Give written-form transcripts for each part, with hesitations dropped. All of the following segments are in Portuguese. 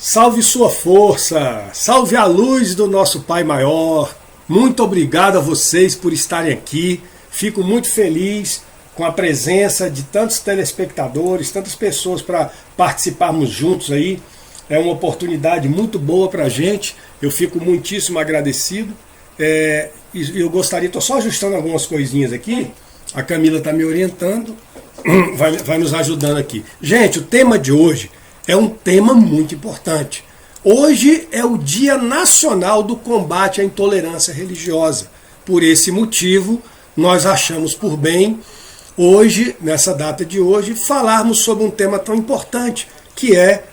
Salve sua força, salve a luz do nosso Pai Maior. Muito obrigado a vocês por estarem aqui. Fico muito feliz com a presença de tantos telespectadores, tantas pessoas para participarmos juntos aí. É uma oportunidade muito boa para a gente. Eu fico muitíssimo agradecido. Eu gostaria, estou só ajustando algumas coisinhas aqui. A Camila está me orientando, vai nos ajudando aqui. Gente, o tema de hoje é um tema muito importante. Hoje é o Dia Nacional do Combate à Intolerância Religiosa. Por esse motivo, nós achamos por bem, hoje, nessa data de hoje, falarmos sobre um tema tão importante, que é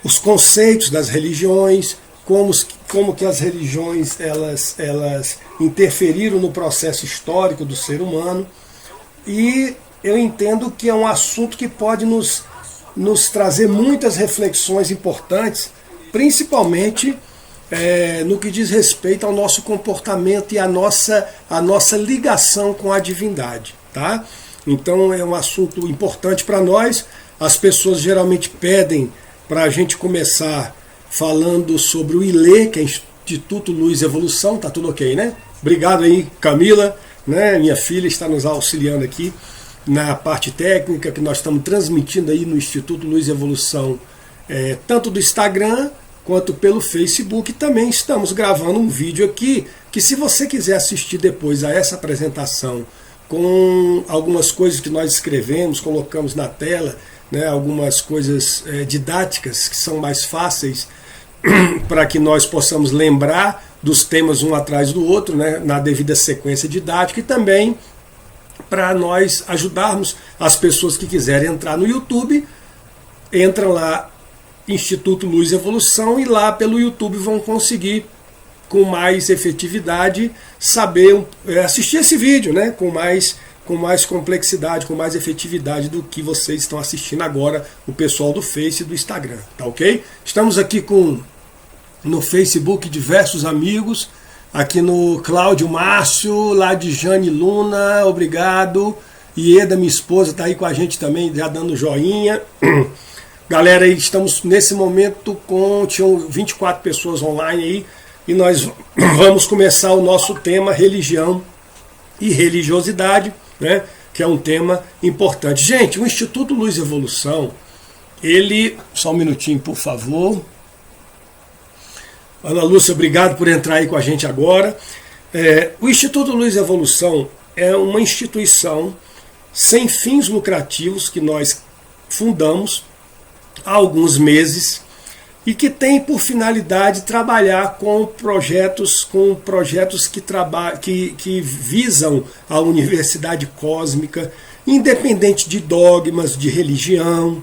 os conceitos das religiões, como que as religiões elas interferiram no processo histórico do ser humano. E eu entendo que é um assunto que pode nos trazer muitas reflexões importantes, principalmente no que diz respeito ao nosso comportamento e a nossa ligação com a divindade. Tá? Então é um assunto importante para nós. As pessoas geralmente pedem para a gente começar falando sobre o ILE, que é Instituto Luz e Evolução. Tá tudo ok, né? Obrigado aí, Camila, né? Minha filha está nos auxiliando aqui na parte técnica, que nós estamos transmitindo aí no Instituto Luz e Evolução, tanto do Instagram quanto pelo Facebook. Também estamos gravando um vídeo aqui, que se você quiser assistir depois a essa apresentação, com algumas coisas que nós escrevemos, colocamos na tela, né, algumas coisas didáticas que são mais fáceis para que nós possamos lembrar dos temas um atrás do outro, né, na devida sequência didática, e também para nós ajudarmos as pessoas que quiserem entrar no YouTube. Entram lá, Instituto Luz e Evolução, e lá pelo YouTube vão conseguir com mais efetividade assistir esse vídeo, né, com mais complexidade, com mais efetividade do que vocês estão assistindo agora, o pessoal do Face e do Instagram, tá ok? Estamos aqui no Facebook diversos amigos, aqui no Cláudio Márcio, lá de Jane Luna, obrigado. Ieda, minha esposa, está aí com a gente também, já dando joinha. Galera, aí estamos nesse momento tinham 24 pessoas online aí, e nós vamos começar o nosso tema religião e religiosidade, né, que é um tema importante. Gente, o Instituto Luz e Evolução, só um minutinho, por favor. Ana Lúcia, obrigado por entrar aí com a gente agora. O Instituto Luz e Evolução é uma instituição sem fins lucrativos que nós fundamos há alguns meses e que tem por finalidade trabalhar com projetos que visam a universidade cósmica, independente de dogmas, de religião,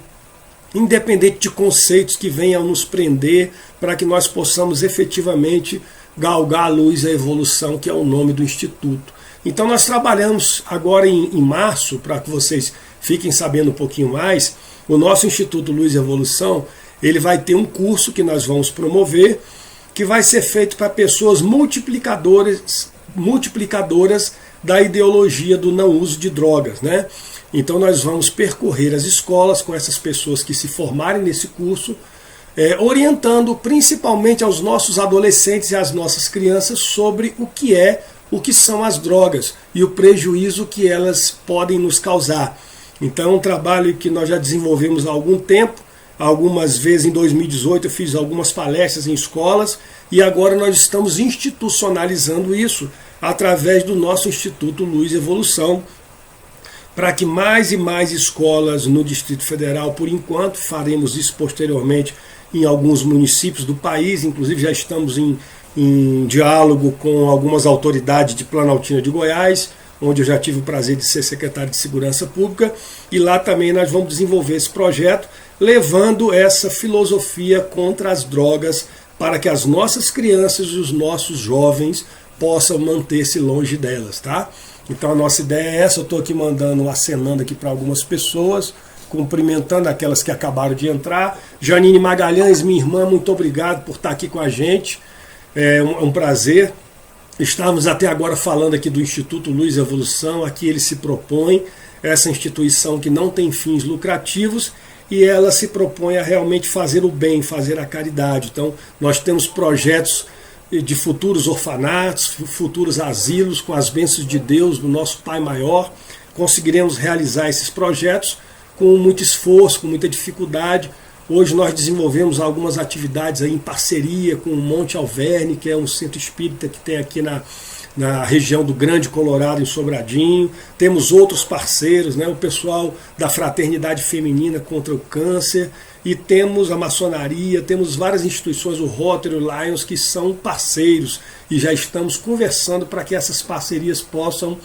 independente de conceitos que venham nos prender, para que nós possamos efetivamente galgar a luz e a evolução, que é o nome do Instituto. Então nós trabalhamos agora em março, para que vocês fiquem sabendo um pouquinho mais, o nosso Instituto Luz e Evolução, ele vai ter um curso que nós vamos promover, que vai ser feito para pessoas multiplicadoras da ideologia do não uso de drogas, né? Então nós vamos percorrer as escolas com essas pessoas que se formarem nesse curso, orientando principalmente aos nossos adolescentes e às nossas crianças sobre o que são as drogas e o prejuízo que elas podem nos causar. Então é um trabalho que nós já desenvolvemos há algum tempo. Algumas vezes em 2018 eu fiz algumas palestras em escolas, e agora nós estamos institucionalizando isso através do nosso Instituto Luz e Evolução, para que mais e mais escolas no Distrito Federal, por enquanto, faremos isso posteriormente em alguns municípios do país, inclusive já estamos em diálogo com algumas autoridades de Planaltina de Goiás, onde eu já tive o prazer de ser secretário de Segurança Pública, e lá também nós vamos desenvolver esse projeto, levando essa filosofia contra as drogas, para que as nossas crianças e os nossos jovens possam manter-se longe delas, tá? Então a nossa ideia é essa. Eu estou aqui acenando aqui para algumas pessoas, cumprimentando aquelas que acabaram de entrar. Janine Magalhães, minha irmã, muito obrigado por estar aqui com a gente. É um prazer. Estávamos até agora falando aqui do Instituto Luz e Evolução. Aqui ele se propõe, essa instituição que não tem fins lucrativos, e ela se propõe a realmente fazer o bem, fazer a caridade. Então, nós temos projetos de futuros orfanatos, futuros asilos, com as bênçãos de Deus, do nosso Pai Maior. Conseguiremos realizar esses projetos com muito esforço, com muita dificuldade. Hoje nós desenvolvemos algumas atividades aí em parceria com o Monte Alverne, que é um centro espírita que tem aqui na região do Grande Colorado, em Sobradinho. Temos outros parceiros, né, o pessoal da Fraternidade Feminina contra o Câncer, e temos a maçonaria, temos várias instituições, o Rotary, o Lions, que são parceiros, e já estamos conversando para que essas parcerias possam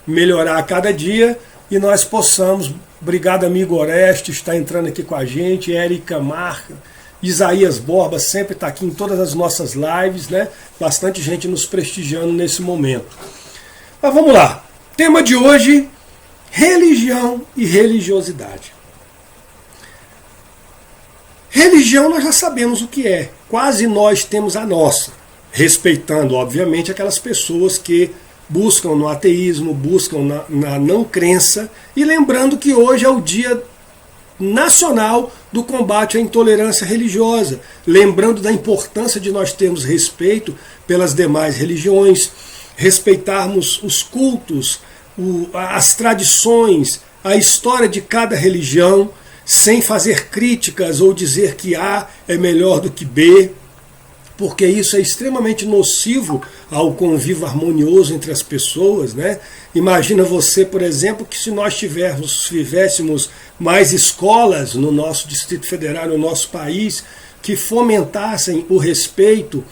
melhorar a cada dia e nós possamos. Obrigado, amigo Oreste, está entrando aqui com a gente, Érica Marca, Isaías Borba sempre está aqui em todas as nossas lives, né? Bastante gente nos prestigiando nesse momento. Mas vamos lá, tema de hoje, religião e religiosidade. Religião nós já sabemos o que é, quase nós temos a nossa, respeitando obviamente aquelas pessoas que buscam no ateísmo, buscam na não crença, e lembrando que hoje é o Dia Nacional do Combate à Intolerância Religiosa, lembrando da importância de nós termos respeito pelas demais religiões, respeitarmos os cultos, as tradições, a história de cada religião, sem fazer críticas ou dizer que A é melhor do que B, porque isso é extremamente nocivo ao convívio harmonioso entre as pessoas, né? Imagina você, por exemplo, que se nós tivéssemos mais escolas no nosso Distrito Federal, no nosso país, que fomentassem o respeito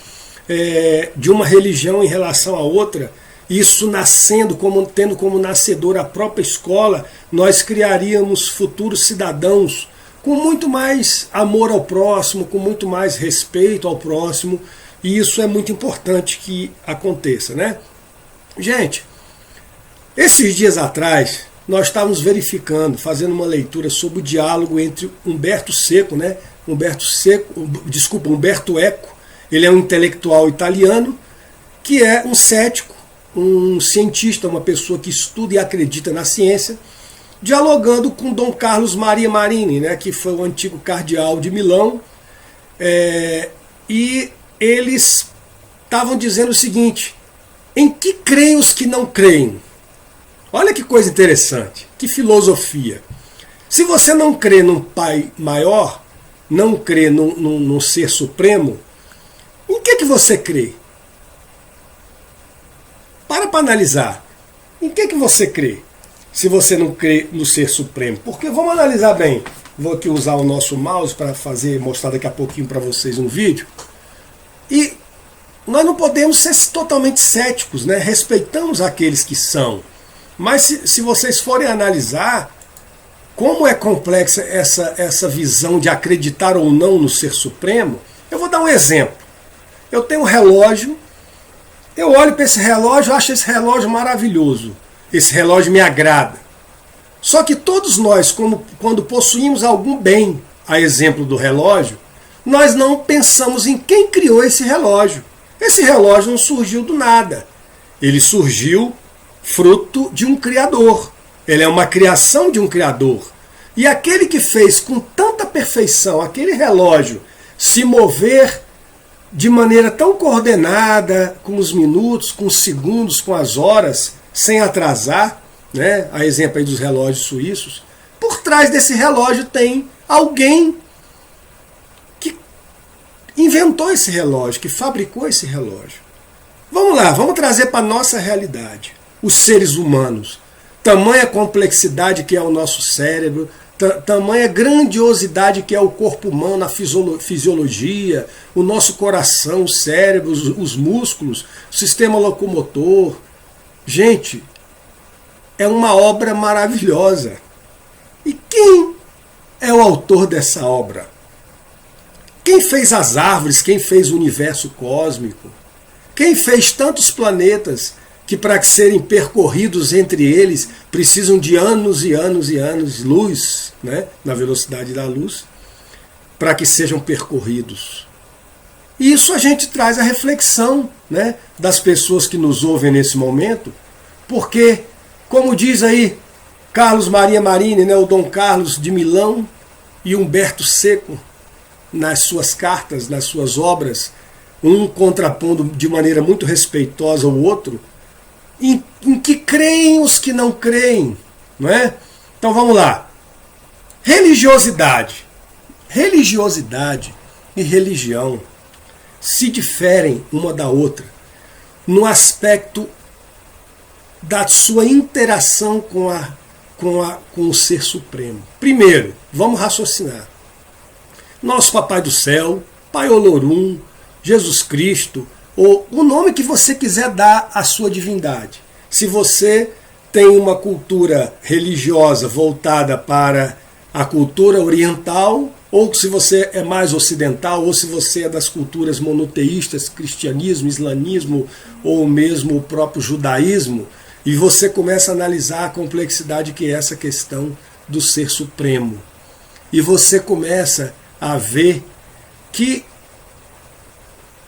de uma religião em relação à outra, isso nascendo, tendo como nascedor a própria escola, nós criaríamos futuros cidadãos com muito mais amor ao próximo, com muito mais respeito ao próximo, e isso é muito importante que aconteça, né? Gente, esses dias atrás, nós estávamos verificando, fazendo uma leitura sobre o diálogo entre Umberto Eco, ele é um intelectual italiano, que é um cético, um cientista, uma pessoa que estuda e acredita na ciência, dialogando com Dom Carlos Maria Marini, né, que foi o antigo cardeal de Milão, e eles estavam dizendo o seguinte: em que creem os que não creem? Olha que coisa interessante, que filosofia. Se você não crê num Pai Maior, não crê num Ser Supremo, em que você crê? Para analisar. Em que você crê? Se você não crê no Ser Supremo. Porque vamos analisar bem. Vou aqui usar o nosso mouse para mostrar daqui a pouquinho para vocês um vídeo. E nós não podemos ser totalmente céticos, né? Respeitamos aqueles que são. Mas se vocês forem analisar como é complexa essa visão de acreditar ou não no Ser Supremo, eu vou dar um exemplo. Eu tenho um relógio, eu olho para esse relógio, eu acho esse relógio maravilhoso. Esse relógio me agrada. Só que todos nós, quando possuímos algum bem, a exemplo do relógio, nós não pensamos em quem criou esse relógio. Esse relógio não surgiu do nada. Ele surgiu fruto de um criador. Ele é uma criação de um criador. E aquele que fez com tanta perfeição aquele relógio se mover de maneira tão coordenada, com os minutos, com os segundos, com as horas, sem atrasar, né? A exemplo aí dos relógios suíços, por trás desse relógio tem alguém que inventou esse relógio, que fabricou esse relógio. Vamos lá, vamos trazer para a nossa realidade. Os seres humanos, tamanha complexidade que é o nosso cérebro, tamanha grandiosidade que é o corpo humano, a fisiologia, o nosso coração, o cérebro, os músculos, o sistema locomotor. Gente, é uma obra maravilhosa. E quem é o autor dessa obra? Quem fez as árvores? Quem fez o universo cósmico? Quem fez tantos planetas que, para serem percorridos entre eles, precisam de anos e anos e anos, luz, né, na velocidade da luz, para que sejam percorridos? E isso a gente traz a reflexão, né, das pessoas que nos ouvem nesse momento, porque, como diz aí Carlos Maria Marini, né, o Dom Carlos de Milão, e Humberto Seco, nas suas cartas, nas suas obras, um contrapondo de maneira muito respeitosa o outro, em que creem os que não creem, não é? Então vamos lá. Religiosidade. Religiosidade e religião se diferem uma da outra no aspecto da sua interação com o Ser Supremo. Primeiro, vamos raciocinar. Nosso Papai do Céu, Pai Olorum, Jesus Cristo, ou o nome que você quiser dar à sua divindade. Se você tem uma cultura religiosa voltada para a cultura oriental, ou se você é mais ocidental, ou se você é das culturas monoteístas, cristianismo, islamismo, ou mesmo o próprio judaísmo, e você começa a analisar a complexidade que é essa questão do Ser Supremo. E você começa a ver que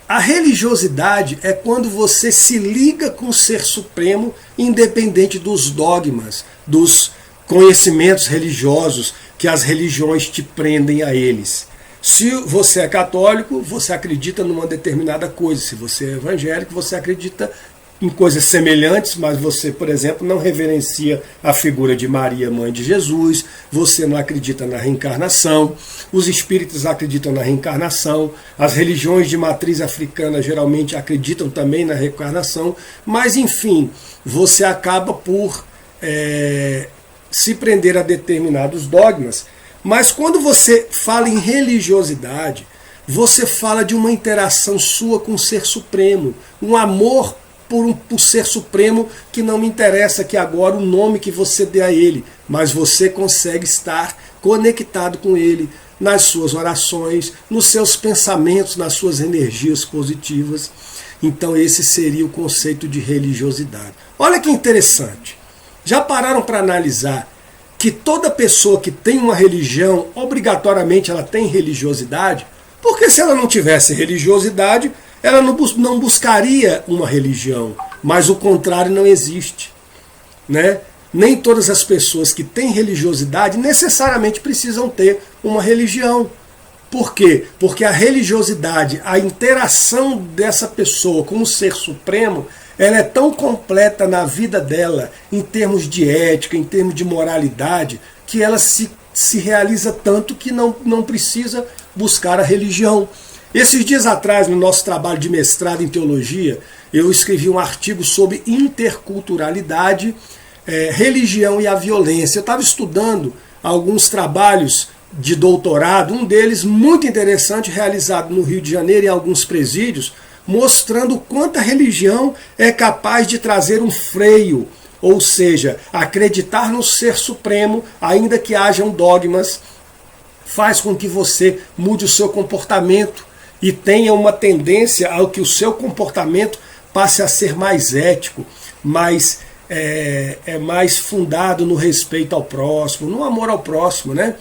a religiosidade é quando você se liga com o Ser Supremo, independente dos dogmas, dos conhecimentos religiosos que as religiões te prendem a eles. Se você é católico, você acredita numa determinada coisa. Se você é evangélico, você acredita em coisas semelhantes, mas você, por exemplo, não reverencia a figura de Maria, mãe de Jesus, você não acredita na reencarnação, os espíritos acreditam na reencarnação, as religiões de matriz africana geralmente acreditam também na reencarnação, mas enfim, você acaba por se prender a determinados dogmas. Mas quando você fala em religiosidade, você fala de uma interação sua com o Ser Supremo, um amor por Ser Supremo, que não me interessa que agora o nome que você dê a ele, mas você consegue estar conectado com ele nas suas orações, nos seus pensamentos, nas suas energias positivas. Então esse seria o conceito de religiosidade. Olha que interessante. Já pararam para analisar que toda pessoa que tem uma religião, obrigatoriamente ela tem religiosidade? Porque se ela não tivesse religiosidade, ela não buscaria uma religião, mas o contrário não existe, né? Nem todas as pessoas que têm religiosidade necessariamente precisam ter uma religião. Por quê? Porque a religiosidade, a interação dessa pessoa com o Ser Supremo, ela é tão completa na vida dela, em termos de ética, em termos de moralidade, que ela se realiza tanto que não precisa buscar a religião. Esses dias atrás, no nosso trabalho de mestrado em teologia, eu escrevi um artigo sobre interculturalidade, religião e a violência. Eu estava estudando alguns trabalhos de doutorado, um deles muito interessante, realizado no Rio de Janeiro em alguns presídios, mostrando o quanto a religião é capaz de trazer um freio, ou seja, acreditar no Ser Supremo, ainda que hajam dogmas, faz com que você mude o seu comportamento e tenha uma tendência ao que o seu comportamento passe a ser mais ético, mais fundado no respeito ao próximo, no amor ao próximo, né?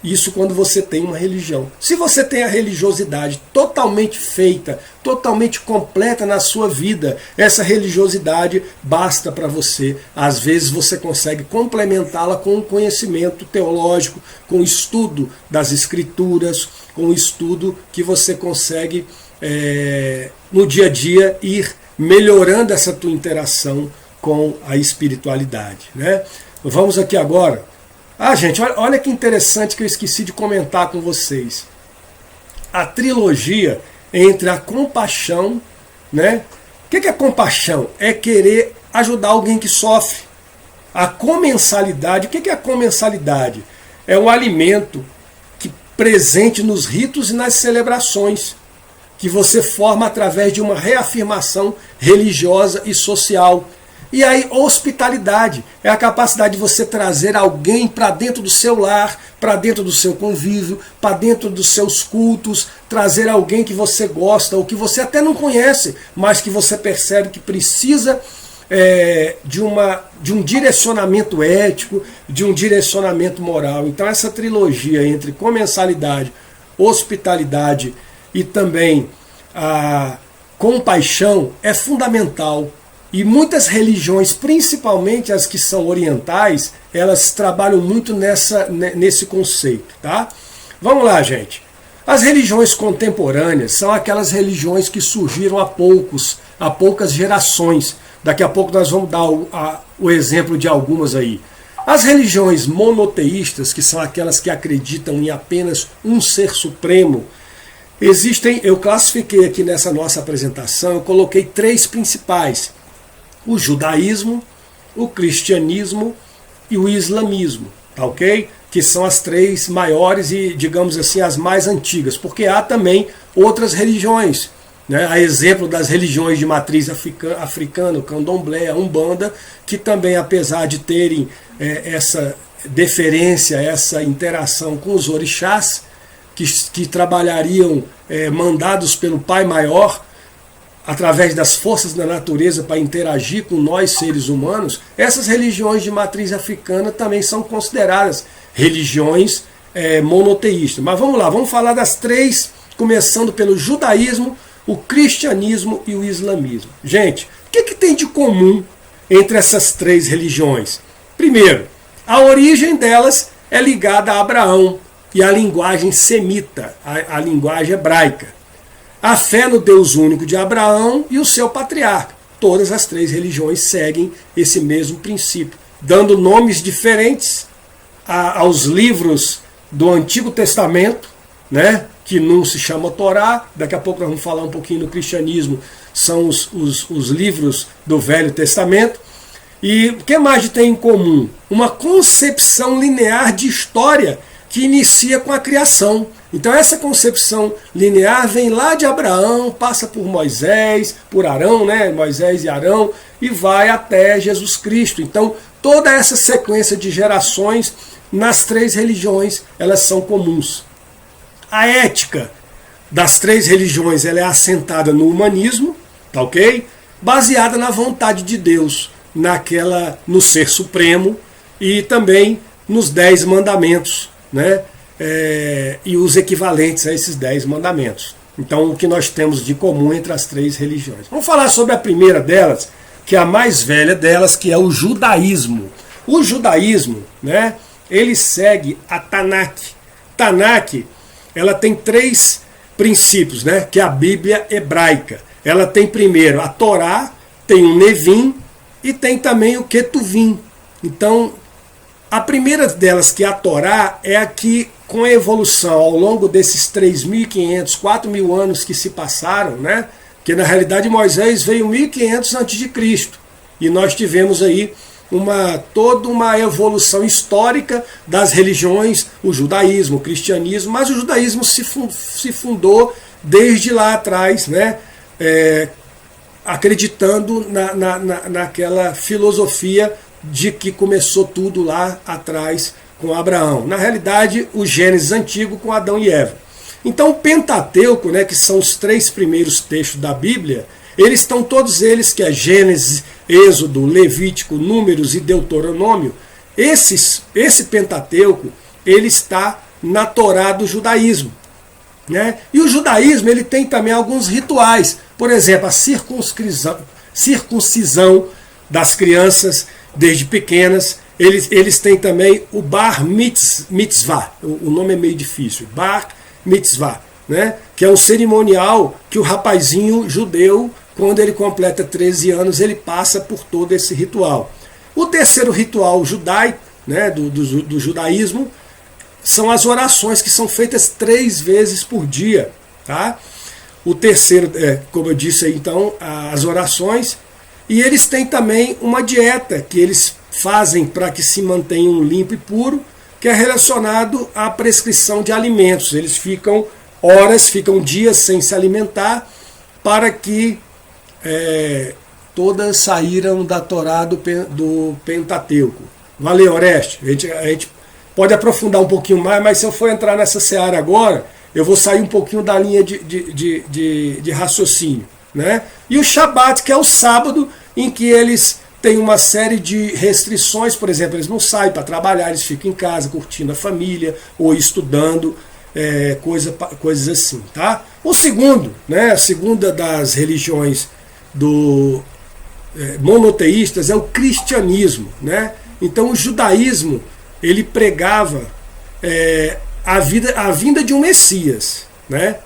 Isso quando você tem uma religião. Se você tem a religiosidade totalmente feita, totalmente completa na sua vida, essa religiosidade basta para você. Às vezes você consegue complementá-la com um conhecimento teológico, com o estudo das escrituras, com o estudo que você consegue no dia a dia ir melhorando essa tua interação com a espiritualidade, né? Vamos aqui agora. Gente, olha que interessante que eu esqueci de comentar com vocês. A trilogia entre a compaixão, né? O que é compaixão? É querer ajudar alguém que sofre. A comensalidade, o que é a comensalidade? É um alimento presente nos ritos e nas celebrações, que você forma através de uma reafirmação religiosa e social. E aí, hospitalidade é a capacidade de você trazer alguém para dentro do seu lar, para dentro do seu convívio, para dentro dos seus cultos, trazer alguém que você gosta ou que você até não conhece, mas que você percebe que precisa de um direcionamento ético, de um direcionamento moral. Então essa trilogia entre comensalidade, hospitalidade e também a compaixão é fundamental E muitas religiões, principalmente as que são orientais, elas trabalham muito nesse conceito, tá? Vamos lá, gente. As religiões contemporâneas são aquelas religiões que surgiram há poucas gerações. Daqui a pouco nós vamos dar o exemplo de algumas aí. As religiões monoteístas, que são aquelas que acreditam em apenas um ser supremo, existem, eu classifiquei aqui nessa nossa apresentação, eu coloquei 3 principais: o judaísmo, o cristianismo e o islamismo, tá ok? Que são as 3 maiores e, digamos assim, as mais antigas, porque há também outras religiões, né? A exemplo das religiões de matriz africana, o candomblé, a umbanda, que também, apesar de terem essa deferência, essa interação com os orixás, que trabalhariam mandados pelo Pai Maior, através das forças da natureza para interagir com nós seres humanos, essas religiões de matriz africana também são consideradas religiões monoteístas. Mas vamos lá, vamos falar das 3, começando pelo judaísmo, o cristianismo e o islamismo. Gente, o que tem de comum entre essas 3 religiões? Primeiro, a origem delas é ligada a Abraão e à linguagem semita, a linguagem hebraica. A fé no Deus único de Abraão e o seu patriarca. Todas as 3 religiões seguem esse mesmo princípio, dando nomes diferentes aos livros do Antigo Testamento, né, que não se chama Torá. Daqui a pouco nós vamos falar um pouquinho do cristianismo, são os livros do Velho Testamento. E o que mais tem em comum? Uma concepção linear de história que inicia com a criação. Então essa concepção linear vem lá de Abraão, passa por Moisés, por Arão, né? Moisés e Arão, e vai até Jesus Cristo. Então toda essa sequência de gerações nas 3 religiões, elas são comuns. A ética das 3 religiões, ela é assentada no humanismo, tá ok? Baseada na vontade de Deus, no ser supremo e também nos 10 mandamentos, né? E os equivalentes a esses 10 mandamentos. Então, o que nós temos de comum entre as 3 religiões? Vamos falar sobre a primeira delas, que é a mais velha delas, que é o judaísmo. O judaísmo, né, ele segue a Tanakh. Tanakh, ela tem 3 princípios, né, que é a Bíblia hebraica. Ela tem primeiro a Torá, tem o Nevim e tem também o Ketuvim. Então, a primeira delas, que é a Torá, é a que, com a evolução ao longo desses 3.500, 4.000 anos que se passaram, né? Que na realidade Moisés veio 1.500 a.C. E nós tivemos aí toda uma evolução histórica das religiões, o judaísmo, o cristianismo, mas o judaísmo se fundou desde lá atrás, né? Acreditando naquela filosofia de que começou tudo lá atrás com Abraão. Na realidade, o Gênesis antigo com Adão e Eva. Então o Pentateuco, né, que são os 3 primeiros textos da Bíblia, eles estão todos eles, que é Gênesis, Êxodo, Levítico, Números e Deuteronômio. Esse Pentateuco, ele está na Torá do judaísmo, né? E o judaísmo, ele tem também alguns rituais. Por exemplo, a circuncisão das crianças desde pequenas. Eles têm também o Bar Mitzvah, o nome é meio difícil, Bar Mitzvah, né? Que é um cerimonial que o rapazinho judeu, quando ele completa 13 anos, ele passa por todo esse ritual. O terceiro ritual judaico, né, do judaísmo, são as orações, que são feitas 3 vezes por dia. Tá? O terceiro, como eu disse aí, então, as orações. E eles têm também uma dieta que eles fazem para que se mantenham limpo e puro, que é relacionado à prescrição de alimentos. Eles ficam horas, ficam dias sem se alimentar, para que todas saíram da Torá do Pentateuco. Valeu, Oreste. A gente pode aprofundar um pouquinho mais, mas se eu for entrar nessa seara agora, eu vou sair um pouquinho da linha de raciocínio. Né? E o Shabat, que é o sábado, em que eles têm uma série de restrições. Por exemplo, eles não saem para trabalhar, eles ficam em casa curtindo a família ou estudando, coisas assim. Tá? O segundo, né, a segunda das religiões monoteístas é o cristianismo, né? Então o judaísmo ele pregava a vinda de um Messias, né?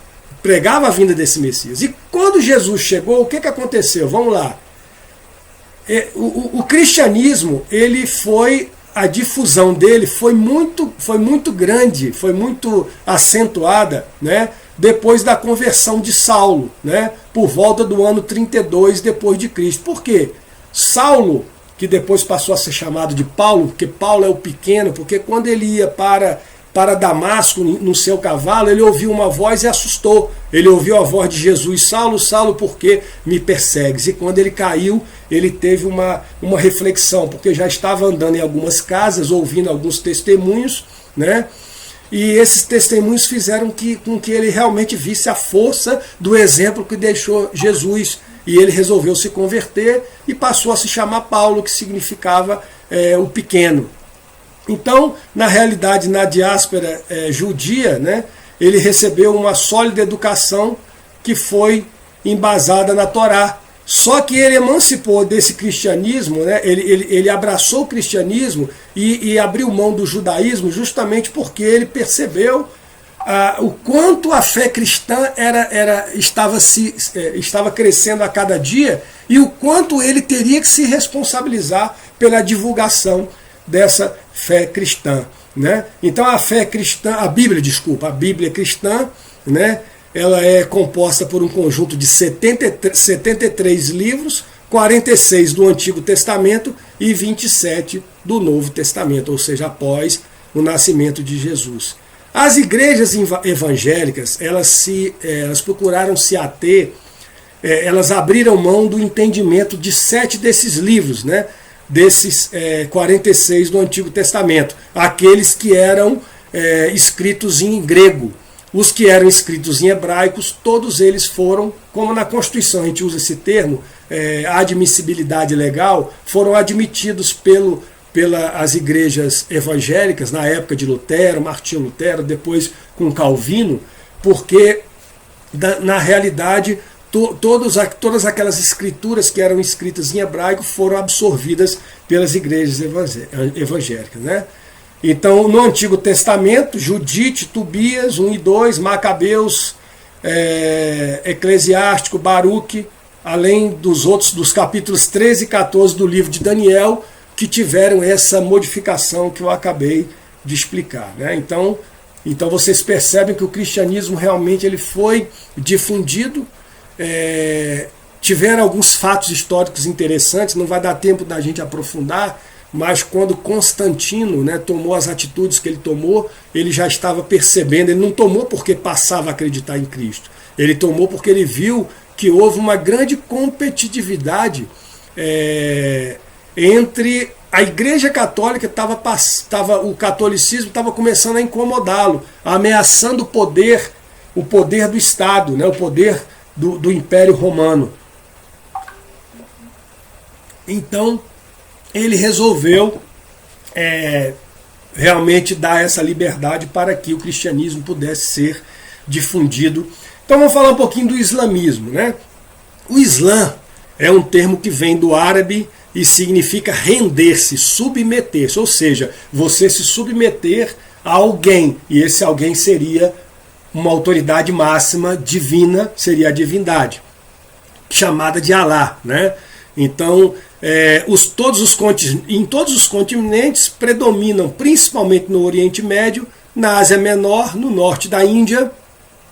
Pregava a vinda desse Messias. E quando Jesus chegou, o que aconteceu? Vamos lá. O cristianismo, a difusão dele foi muito grande, foi muito acentuada, né? Depois da conversão de Saulo, né? Por volta do ano 32 depois de Cristo. Por quê? Saulo, que depois passou a ser chamado de Paulo, porque Paulo é o pequeno, porque quando ele ia para Damasco, no seu cavalo, ele ouviu uma voz e assustou. Ele ouviu a voz de Jesus: Saulo, Saulo, por que me persegues? E quando ele caiu, ele teve uma reflexão, porque já estava andando em algumas casas, ouvindo alguns testemunhos, né? E esses testemunhos fizeram com que ele realmente visse a força do exemplo que deixou Jesus. E ele resolveu se converter e passou a se chamar Paulo, que significava o pequeno. Então, na realidade, na diáspora judia, né, ele recebeu uma sólida educação que foi embasada na Torá. Só que ele emancipou desse cristianismo, né, ele abraçou o cristianismo e abriu mão do judaísmo justamente porque ele percebeu o quanto a fé cristã estava crescendo a cada dia e o quanto ele teria que se responsabilizar pela divulgação dessa fé cristã, né? Então a fé cristã, a Bíblia cristã, né? Ela é composta por um conjunto de 73 livros, 46 do Antigo Testamento e 27 do Novo Testamento, ou seja, após o nascimento de Jesus. As igrejas evangélicas, elas procuraram se ater, elas abriram mão do entendimento de 7 desses livros, né? Desses 46 do Antigo Testamento, aqueles que eram escritos em grego. Os que eram escritos em hebraicos, todos eles foram, como na Constituição a gente usa esse termo, admissibilidade legal, foram admitidos pelas igrejas evangélicas, na época de Lutero, Martinho Lutero, depois com Calvino, porque na realidade todas aquelas escrituras que eram escritas em hebraico foram absorvidas pelas igrejas evangélicas, né? Então, no Antigo Testamento, Judite, Tobias, 1 e 2, Macabeus, Eclesiástico, Baruque, além dos capítulos 13 e 14 do livro de Daniel, que tiveram essa modificação que eu acabei de explicar, né? Então vocês percebem que o cristianismo realmente ele foi difundido. Tiveram alguns fatos históricos interessantes, não vai dar tempo da gente aprofundar, mas quando Constantino, né, tomou as atitudes que ele tomou, ele já estava percebendo, ele não tomou porque passava a acreditar em Cristo, ele tomou porque ele viu que houve uma grande competitividade entre a Igreja Católica, o catolicismo estava começando a incomodá-lo, ameaçando o poder do Estado, né, o poder do Império Romano. Então, ele resolveu realmente dar essa liberdade para que o cristianismo pudesse ser difundido. Então, vamos falar um pouquinho do islamismo, né? O Islã é um termo que vem do árabe e significa render-se, submeter-se, ou seja, você se submeter a alguém, e esse alguém seria uma autoridade máxima divina, seria a divindade, chamada de Alá, né? Então, em todos os continentes predominam, principalmente no Oriente Médio, na Ásia Menor, no norte da Índia,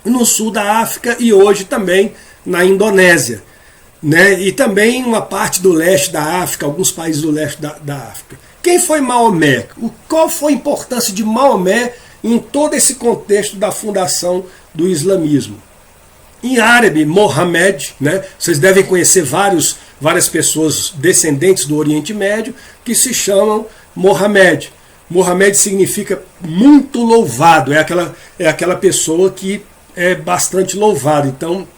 no sul da África e hoje também na Indonésia, né? E também uma parte do leste da África, alguns países do leste da África. Quem foi Maomé? Qual foi a importância de Maomé em todo esse contexto da fundação do islamismo? Em árabe, Mohammed, né? Vocês devem conhecer várias pessoas descendentes do Oriente Médio que se chamam Mohammed. Mohammed significa muito louvado, é aquela pessoa que é bastante louvado. Então,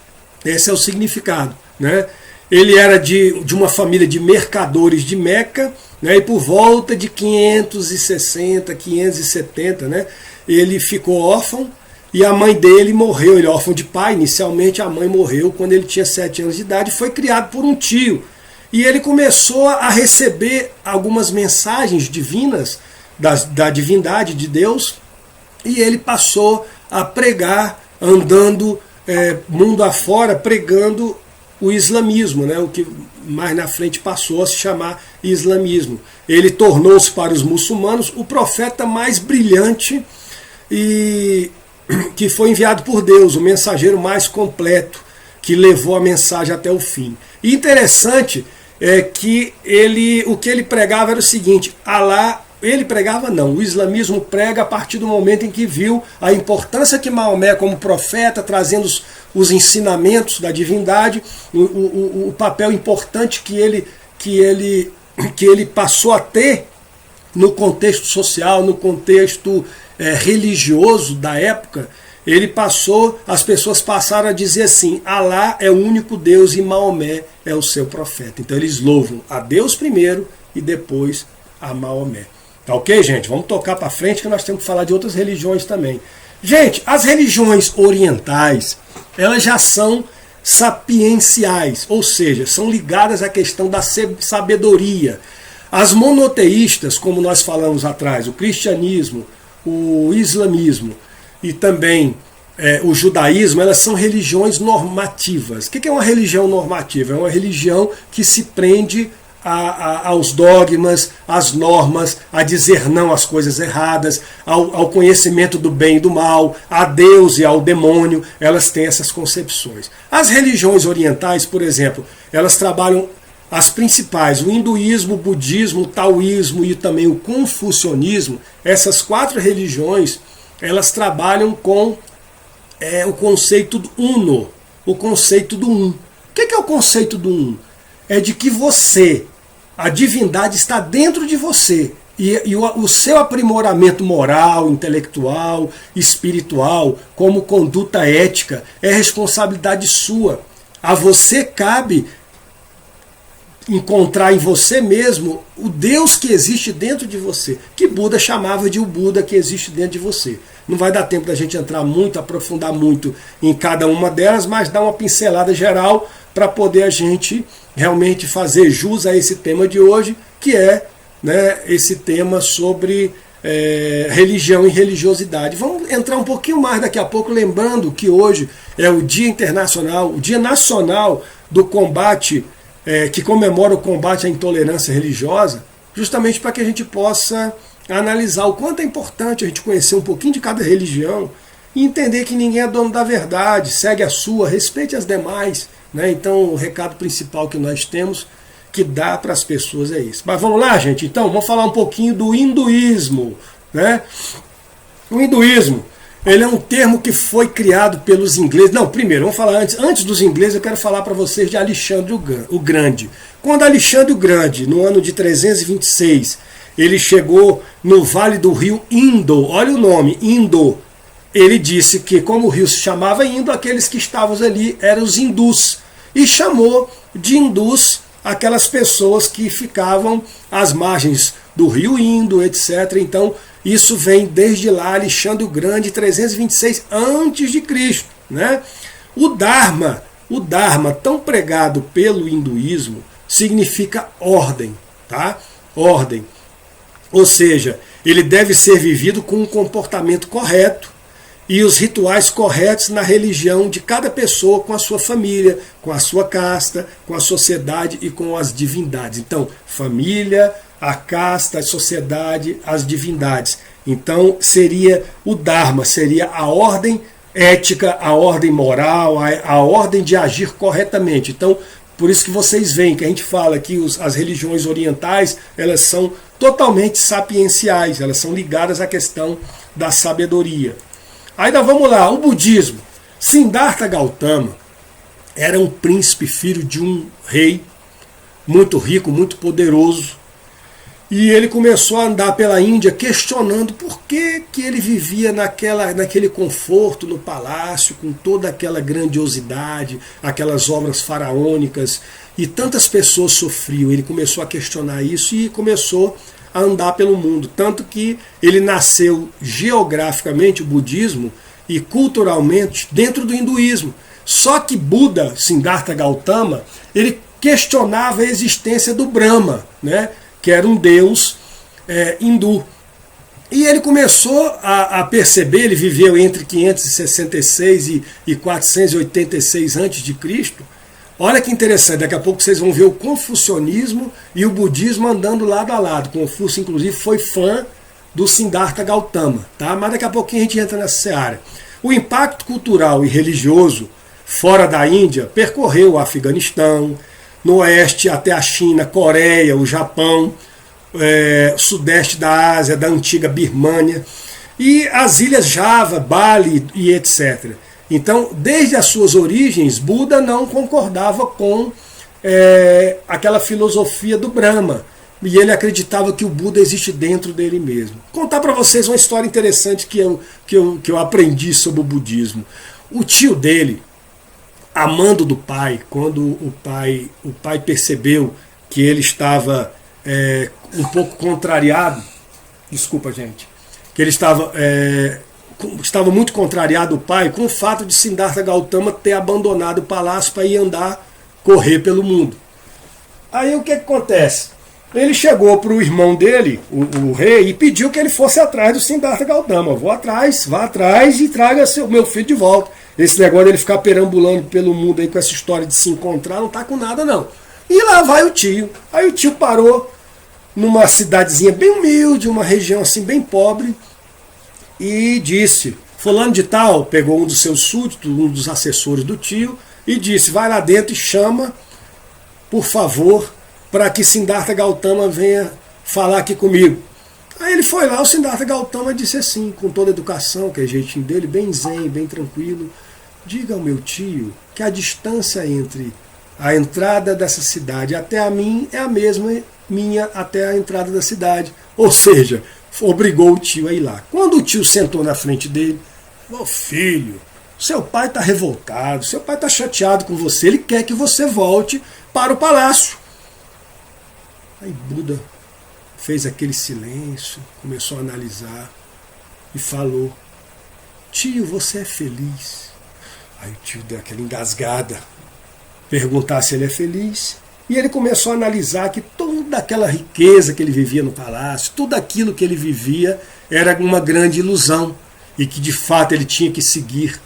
esse é o significado, né? Ele era de uma família de mercadores de Meca, né? E por volta de 560, 570, né? Ele ficou órfão e a mãe dele morreu. Ele é órfão de pai, inicialmente a mãe morreu quando ele tinha 7 anos de idade e foi criado por um tio. e ele começou a receber algumas mensagens divinas da divindade de Deus, e ele passou a pregar, andando mundo afora, pregando o islamismo, né, o que mais na frente passou a se chamar islamismo. Ele tornou-se para os muçulmanos o profeta mais brilhante e que foi enviado por Deus, o mensageiro mais completo, que levou a mensagem até o fim. E interessante é que o que ele pregava era o seguinte: Alá, ele pregava não, o islamismo prega a partir do momento em que viu a importância que Maomé, como profeta, trazendo os ensinamentos da divindade, o papel importante que ele passou a ter no contexto social, no contexto religioso da época. As pessoas passaram a dizer assim: Alá é o único Deus e Maomé é o seu profeta. Então eles louvam a Deus primeiro e depois a Maomé. Tá ok, gente? Vamos tocar para frente que nós temos que falar de outras religiões também. Gente, as religiões orientais, elas já são sapienciais, ou seja, são ligadas à questão da sabedoria. As monoteístas, como nós falamos atrás, o cristianismo, o islamismo e também o judaísmo, elas são religiões normativas. O que é uma religião normativa? É uma religião que se prende aos dogmas, às normas, a dizer não às coisas erradas, ao conhecimento do bem e do mal, a Deus e ao demônio. Elas têm essas concepções. As religiões orientais, por exemplo, elas trabalham as principais: o hinduísmo, o budismo, o taoísmo e também o confucionismo. Essas 4 religiões, elas trabalham com o conceito do uno, o conceito do um. O que é o conceito do um? É de que você, a divindade está dentro de você, e o seu aprimoramento moral, intelectual, espiritual, como conduta ética, é responsabilidade sua. A você cabe encontrar em você mesmo o Deus que existe dentro de você, que Buda chamava de o Buda que existe dentro de você. Não vai dar tempo da gente entrar muito, aprofundar muito em cada uma delas, mas dar uma pincelada geral para poder a gente realmente fazer jus a esse tema de hoje, que é, né, esse tema sobre religião e religiosidade. Vamos entrar um pouquinho mais daqui a pouco, lembrando que hoje é o Dia Internacional, o Dia Nacional do Combate, que comemora o combate à intolerância religiosa, justamente para que a gente possa analisar o quanto é importante a gente conhecer um pouquinho de cada religião e entender que ninguém é dono da verdade, segue a sua, respeite as demais, né? Então o recado principal que nós temos que dar para as pessoas é isso. Mas vamos lá, gente, então vamos falar um pouquinho do hinduísmo, né? O hinduísmo, ele é um termo que foi criado pelos ingleses. Não, primeiro, vamos falar antes dos ingleses, eu quero falar para vocês de Alexandre o Grande. Quando Alexandre o Grande, no ano de 326, ele chegou no vale do rio Indo, olha o nome, Indo. Ele disse que, como o rio se chamava Indo, aqueles que estavam ali eram os hindus. E chamou de hindus aquelas pessoas que ficavam às margens do rio Indo, etc. Então, isso vem desde lá, Alexandre o Grande, 326 a.C., né? O Dharma, tão pregado pelo hinduísmo, significa ordem, tá? Ordem. Ou seja, ele deve ser vivido com um comportamento correto e os rituais corretos na religião de cada pessoa, com a sua família, com a sua casta, com a sociedade e com as divindades. Então, família, a casta, a sociedade, as divindades. Então, seria o Dharma, seria a ordem ética, a ordem moral, a ordem de agir corretamente. Então, por isso que vocês veem que a gente fala que as religiões orientais, elas são totalmente sapienciais, elas são ligadas à questão da sabedoria. Ainda vamos lá, o budismo. Siddhartha Gautama era um príncipe, filho de um rei muito rico, muito poderoso. E ele começou a andar pela Índia questionando por que ele vivia naquele conforto no palácio, com toda aquela grandiosidade, aquelas obras faraônicas, e tantas pessoas sofriam. Ele começou a questionar isso e começou a andar pelo mundo. Tanto que ele nasceu geograficamente, o budismo, e culturalmente dentro do hinduísmo. Só que Buda, Siddhartha Gautama, ele questionava a existência do Brahma, né, que era um deus hindu. E ele começou a perceber, ele viveu entre 566 e 486 a.C. Olha que interessante, daqui a pouco vocês vão ver o confucionismo e o budismo andando lado a lado. Confúcio, inclusive, foi fã do Siddhartha Gautama, tá? Mas daqui a pouquinho a gente entra nessa seara. O impacto cultural e religioso fora da Índia percorreu o Afeganistão, no oeste até a China, Coreia, o Japão, sudeste da Ásia, da antiga Birmânia, e as ilhas Java, Bali e etc. Então, desde as suas origens, Buda não concordava com aquela filosofia do Brahma, e ele acreditava que o Buda existe dentro dele mesmo. Vou contar para vocês uma história interessante que eu aprendi sobre o budismo. O tio dele, amando do pai, quando o pai percebeu que ele estava um pouco contrariado, desculpa gente, que ele estava muito contrariado o pai com o fato de Siddhartha Gautama ter abandonado o palácio para ir correr pelo mundo. Aí o que acontece? Ele chegou para o irmão dele, o rei, e pediu que ele fosse atrás do Siddhartha Gautama. Vá atrás e traga o meu filho de volta. Esse negócio dele ficar perambulando pelo mundo aí com essa história de se encontrar não tá com nada não. E lá vai o tio. Aí o tio parou numa cidadezinha bem humilde, uma região assim bem pobre, e disse, fulano de tal, pegou um dos seus súditos, um dos assessores do tio, e disse, vai lá dentro e chama, por favor, para que Siddhartha Gautama venha falar aqui comigo. Aí ele foi lá, o Siddhartha Gautama disse assim, com toda a educação, que é o jeitinho dele, bem zen, bem tranquilo, diga ao meu tio que a distância entre a entrada dessa cidade até a mim é a mesma minha até a entrada da cidade. Ou seja, obrigou o tio a ir lá. Quando o tio sentou na frente dele, falou, filho, seu pai está revoltado, seu pai está chateado com você, ele quer que você volte para o palácio. Aí Buda fez aquele silêncio, começou a analisar e falou, tio, você é feliz? Aí o tio deu aquela engasgada, perguntar se ele é feliz, e ele começou a analisar que toda aquela riqueza que ele vivia no palácio, tudo aquilo que ele vivia era uma grande ilusão, e que de fato ele tinha que seguir,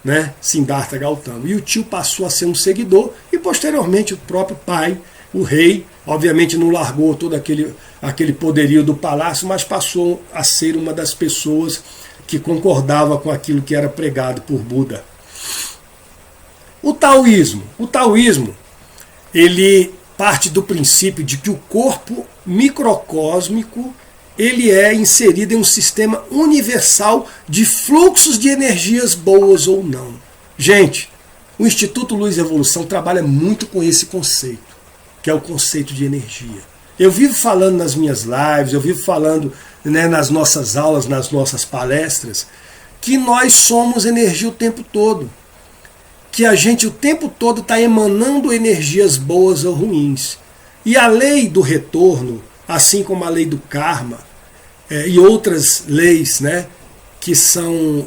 né, Siddhartha Gautama. E o tio passou a ser um seguidor, e posteriormente o próprio pai, o rei, obviamente não largou todo aquele poderio do palácio, mas passou a ser uma das pessoas que concordava com aquilo que era pregado por Buda. O taoísmo, ele parte do princípio de que o corpo microcósmico ele é inserido em um sistema universal de fluxos de energias boas ou não. Gente, o Instituto Luz e Evolução trabalha muito com esse conceito, que é o conceito de energia. Eu vivo falando nas minhas lives, eu vivo falando, né, nas nossas aulas, nas nossas palestras, que nós somos energia o tempo todo. Que a gente o tempo todo está emanando energias boas ou ruins. E a lei do retorno, assim como a lei do karma, e outras leis, né, que são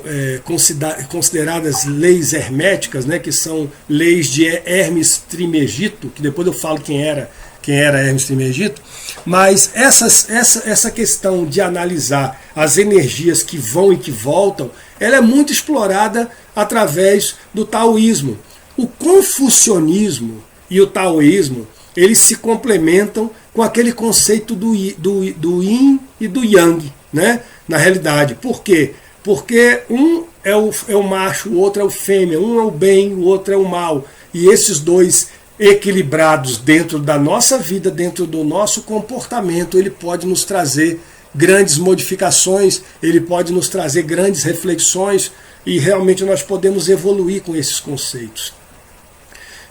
consideradas leis herméticas, né, que são leis de Hermes Trismegisto, que depois eu falo quem era Hermes Trismegisto, mas essa questão de analisar as energias que vão e que voltam, ela é muito explorada através do taoísmo. O confucionismo e o taoísmo, eles se complementam com aquele conceito do yin e do yang, né, na realidade. Por quê? Porque um é o macho, o outro é o fêmea, um é o bem, o outro é o mal. E esses dois equilibrados dentro da nossa vida, dentro do nosso comportamento, ele pode nos trazer grandes modificações, ele pode nos trazer grandes reflexões, e realmente nós podemos evoluir com esses conceitos.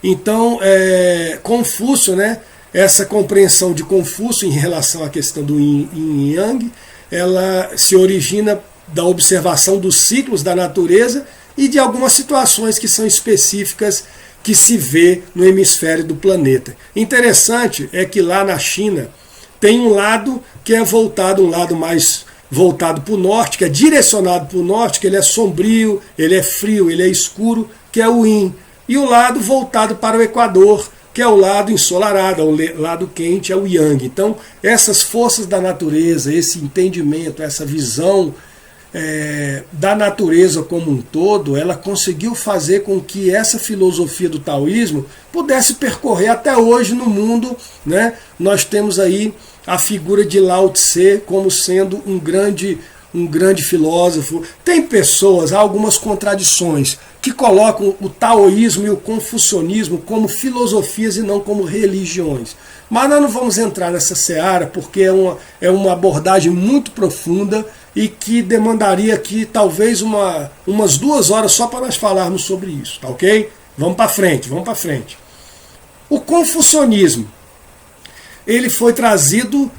Então, Confúcio, né, essa compreensão de Confúcio em relação à questão do Yin e Yang, ela se origina da observação dos ciclos da natureza e de algumas situações que são específicas que se vê no hemisfério do planeta. Interessante é que lá na China tem um lado que é voltado, um lado mais voltado para o norte, que é direcionado para o norte, que ele é sombrio, ele é frio, ele é escuro, que é o Yin. E o lado voltado para o Equador, que é o lado ensolarado, o lado quente é o Yang. Então, essas forças da natureza, esse entendimento, essa visão da natureza como um todo, ela conseguiu fazer com que essa filosofia do taoísmo pudesse percorrer até hoje no mundo, né? Nós temos aí a figura de Lao Tse como sendo um grande filósofo. Tem pessoas, há algumas contradições, que colocam o taoísmo e o confucionismo como filosofias e não como religiões. Mas nós não vamos entrar nessa seara porque é uma abordagem muito profunda e que demandaria aqui talvez umas 2 horas só para nós falarmos sobre isso, tá ok? Vamos para frente, vamos para frente. O confucionismo, ele foi trazido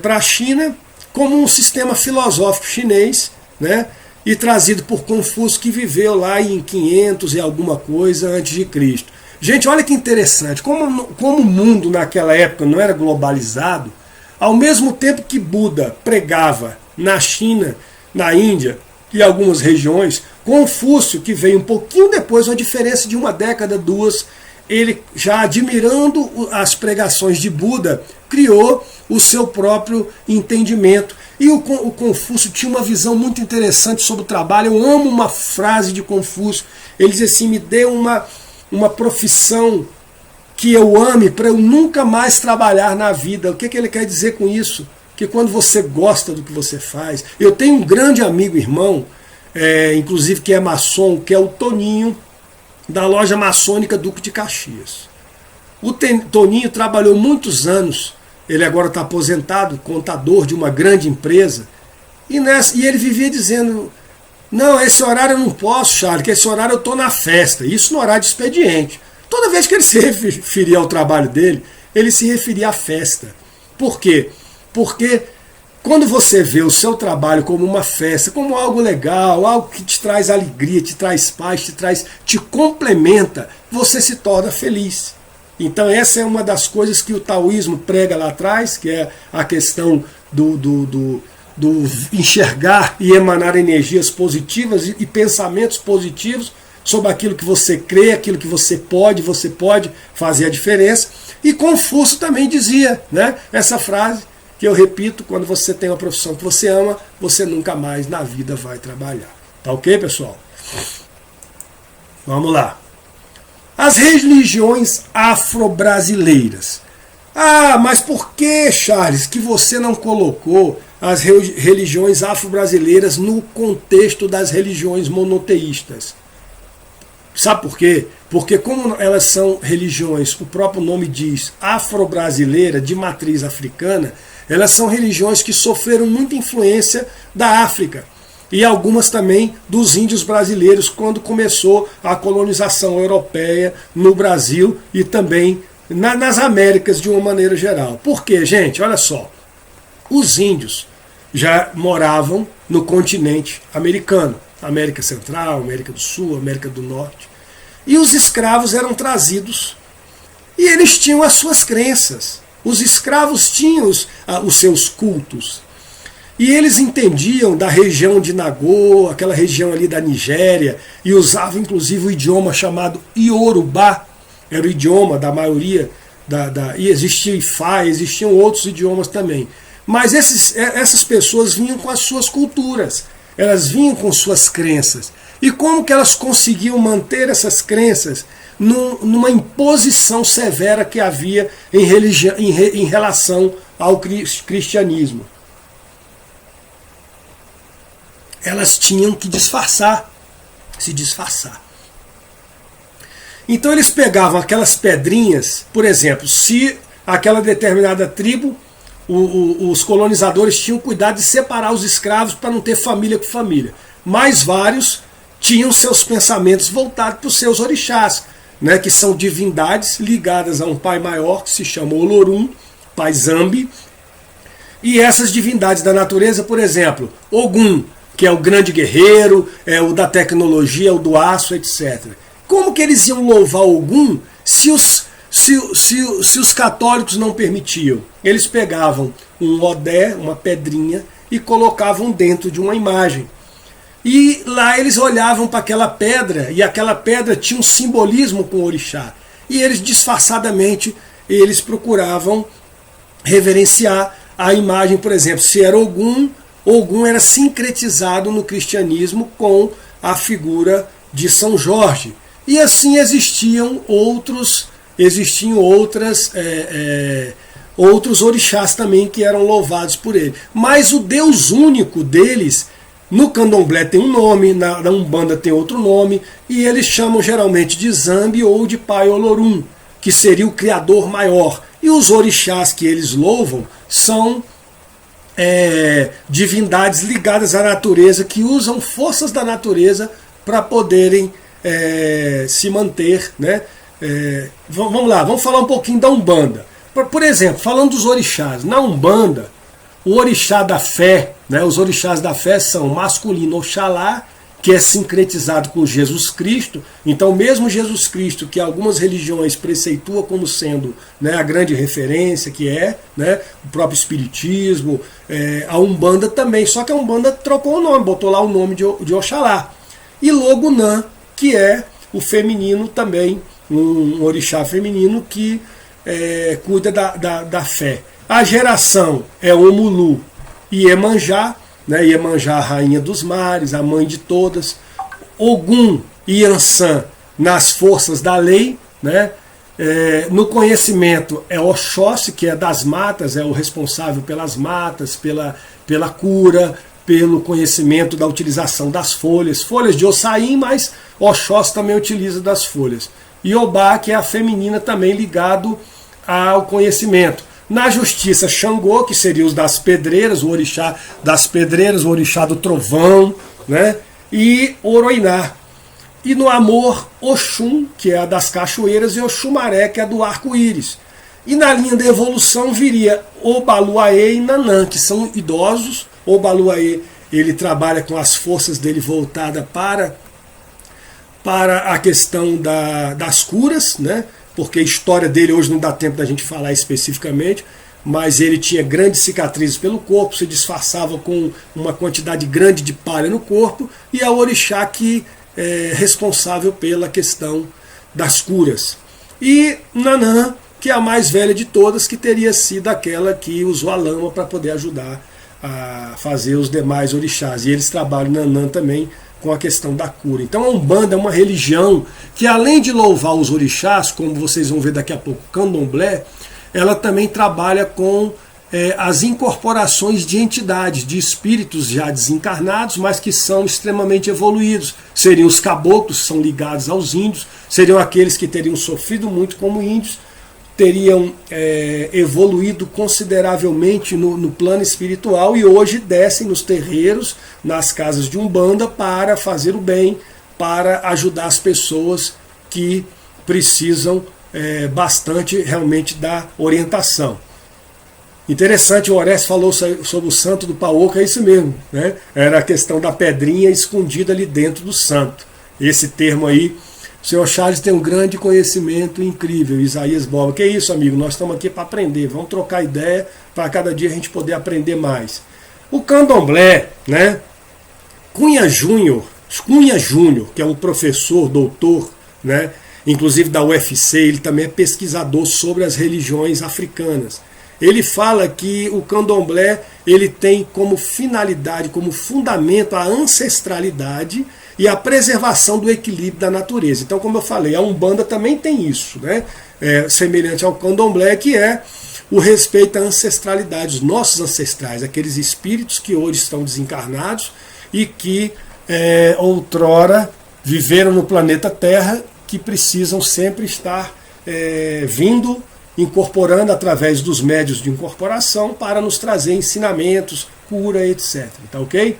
para a China como um sistema filosófico chinês, né? E trazido por Confúcio, que viveu lá em 500 e alguma coisa antes de Cristo. Gente, olha que interessante, como o mundo naquela época não era globalizado, ao mesmo tempo que Buda pregava na China, na Índia e algumas regiões, Confúcio, que veio um pouquinho depois, uma diferença de 1 década, 2, ele já admirando as pregações de Buda, criou o seu próprio entendimento. E o Confúcio tinha uma visão muito interessante sobre o trabalho. Eu amo uma frase de Confúcio. Ele diz assim: me dê uma profissão que eu ame para eu nunca mais trabalhar na vida. O que ele quer dizer com isso? Que quando você gosta do que você faz... Eu tenho um grande amigo, irmão, inclusive que é maçom, que é o Toninho, da loja maçônica Duque de Caxias. O Toninho trabalhou muitos anos, ele agora está aposentado, contador de uma grande empresa, e ele vivia dizendo: não, esse horário eu não posso, Charles, que esse horário eu estou na festa, isso no horário de expediente. Toda vez que ele se referia ao trabalho dele, ele se referia à festa. Por quê? Porque quando você vê o seu trabalho como uma festa, como algo legal, algo que te traz alegria, te traz paz, te complementa, você se torna feliz. Então essa é uma das coisas que o taoísmo prega lá atrás, que é a questão do enxergar e emanar energias positivas e pensamentos positivos sobre aquilo que você crê, aquilo que você pode fazer a diferença. E Confúcio também dizia, né, essa frase, que eu repito: quando você tem uma profissão que você ama, você nunca mais na vida vai trabalhar. Tá ok, pessoal? Vamos lá. As religiões afro-brasileiras. Ah, mas por que, Charles, que você não colocou as religiões afro-brasileiras no contexto das religiões monoteístas? Sabe por quê? Porque como elas são religiões, o próprio nome diz, afro-brasileira, de matriz africana, elas são religiões que sofreram muita influência da África e algumas também dos índios brasileiros quando começou a colonização europeia no Brasil e também nas Américas de uma maneira geral. Por quê, gente? Olha só, os índios já moravam no continente americano, América Central, América do Sul, América do Norte, e os escravos eram trazidos e eles tinham as suas crenças. Os escravos tinham os seus cultos. E eles entendiam da região de Nagô, aquela região ali da Nigéria, e usavam inclusive o idioma chamado Iorubá, era o idioma da maioria, e existia Ifá, existiam outros idiomas também. Mas essas pessoas vinham com as suas culturas, elas vinham com suas crenças. E como que elas conseguiam manter essas crenças numa imposição severa que havia em relação ao cristianismo? Elas tinham que se disfarçar. Então eles pegavam aquelas pedrinhas, por exemplo, se aquela determinada tribo, os colonizadores tinham cuidado de separar os escravos para não ter família com família, mas vários tinham seus pensamentos voltados para os seus orixás, né, que são divindades ligadas a um pai maior que se chama Olorum, pai Zambi, e essas divindades da natureza, por exemplo, Ogum, que é o grande guerreiro, é o da tecnologia, o do aço, etc. Como que eles iam louvar Ogum se os católicos não permitiam? Eles pegavam um odé, uma pedrinha, e colocavam dentro de uma imagem. E lá eles olhavam para aquela pedra, e aquela pedra tinha um simbolismo com o orixá. e eles disfarçadamente eles procuravam reverenciar a imagem, por exemplo, se era Ogum, Ogum era sincretizado no cristianismo com a figura de São Jorge. E assim outros orixás também que eram louvados por ele. Mas o Deus único deles, no candomblé tem um nome, na Umbanda tem outro nome, e eles chamam geralmente de Zambi ou de Pai Olorum, que seria o Criador maior. E os orixás que eles louvam são divindades ligadas à natureza, que usam forças da natureza para poderem se manter, né? Vamos lá, vamos falar um pouquinho da Umbanda. Por exemplo, falando dos orixás, na Umbanda, o orixá da fé, né, os orixás da fé são masculino Oxalá, que é sincretizado com Jesus Cristo. Então, mesmo Jesus Cristo, que algumas religiões preceituam como sendo, né, a grande referência, que é, né, o próprio Espiritismo, a Umbanda também, só que a Umbanda trocou o nome, botou lá o nome de Oxalá. E Logunã, que é o feminino também, um orixá feminino que cuida da fé. A geração é Omulu e Iemanjá, né? Iemanjá, a rainha dos mares, a mãe de todas. Ogum e Ansan nas forças da lei, né? No conhecimento é Oxóssi, que é das matas, é o responsável pelas matas, pela cura, pelo conhecimento da utilização das folhas de Ossain, mas Oxóssi também utiliza das folhas. E Obá, que é a feminina também ligado ao conhecimento. Na justiça, Xangô, que seria os das pedreiras, o orixá das pedreiras, o orixá do trovão, né? E Oroiná. E no amor, Oxum, que é a das cachoeiras, e Oxumaré, que é a do arco-íris. E na linha da evolução viria Obaluaê e Nanã, que são idosos. Obaluaê, ele trabalha com as forças dele voltada para a questão das curas, né? Porque a história dele hoje não dá tempo da gente falar especificamente, mas ele tinha grandes cicatrizes pelo corpo, se disfarçava com uma quantidade grande de palha no corpo, e a orixá que é responsável pela questão das curas. E Nanã, que é a mais velha de todas, que teria sido aquela que usou a lama para poder ajudar a fazer os demais orixás. E eles trabalham Nanã também com a questão da cura. Então a Umbanda é uma religião que, além de louvar os orixás, como vocês vão ver daqui a pouco, candomblé, ela também trabalha com as incorporações de entidades, de espíritos já desencarnados, mas que são extremamente evoluídos. Seriam os caboclos, que são ligados aos índios, seriam aqueles que teriam sofrido muito como índios, teriam evoluído consideravelmente no plano espiritual e hoje descem nos terreiros, nas casas de Umbanda, para fazer o bem, para ajudar as pessoas que precisam bastante realmente da orientação. Interessante, o Orestes falou sobre o santo do Paoca, é isso mesmo, né? Era a questão da pedrinha escondida ali dentro do santo. Esse termo aí, o senhor Charles tem um grande conhecimento incrível, Isaías Boba. Que isso, amigo, nós estamos aqui para aprender, vamos trocar ideia para cada dia a gente poder aprender mais. O candomblé, né? Cunha Júnior, que é um professor, doutor, né? Inclusive da UFC, ele também é pesquisador sobre as religiões africanas. Ele fala que o candomblé ele tem como finalidade, como fundamento a ancestralidade e a preservação do equilíbrio da natureza. Então, como eu falei, a Umbanda também tem isso, né? Semelhante ao candomblé, que é o respeito à ancestralidade, os nossos ancestrais, aqueles espíritos que hoje estão desencarnados e que outrora viveram no planeta Terra, que precisam sempre estar vindo, incorporando através dos médios de incorporação para nos trazer ensinamentos, cura, etc. Tá ok?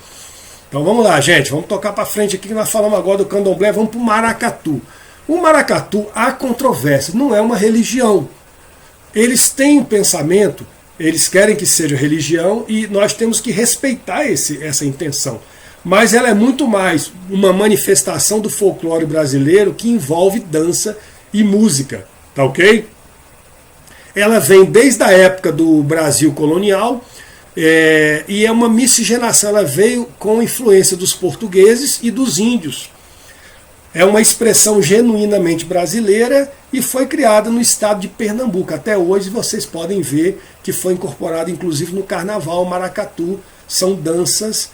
Então vamos lá, gente, vamos tocar para frente aqui, que nós falamos agora do candomblé, vamos para o maracatu. O maracatu, há controvérsia, não é uma religião. Eles têm um pensamento, eles querem que seja religião e nós temos que respeitar essa intenção. Mas ela é muito mais uma manifestação do folclore brasileiro que envolve dança e música, tá ok? Ela vem desde a época do Brasil colonial e é uma miscigenação, ela veio com influência dos portugueses e dos índios. É uma expressão genuinamente brasileira e foi criada no estado de Pernambuco. Até hoje vocês podem ver que foi incorporado inclusive no carnaval, maracatu. São danças,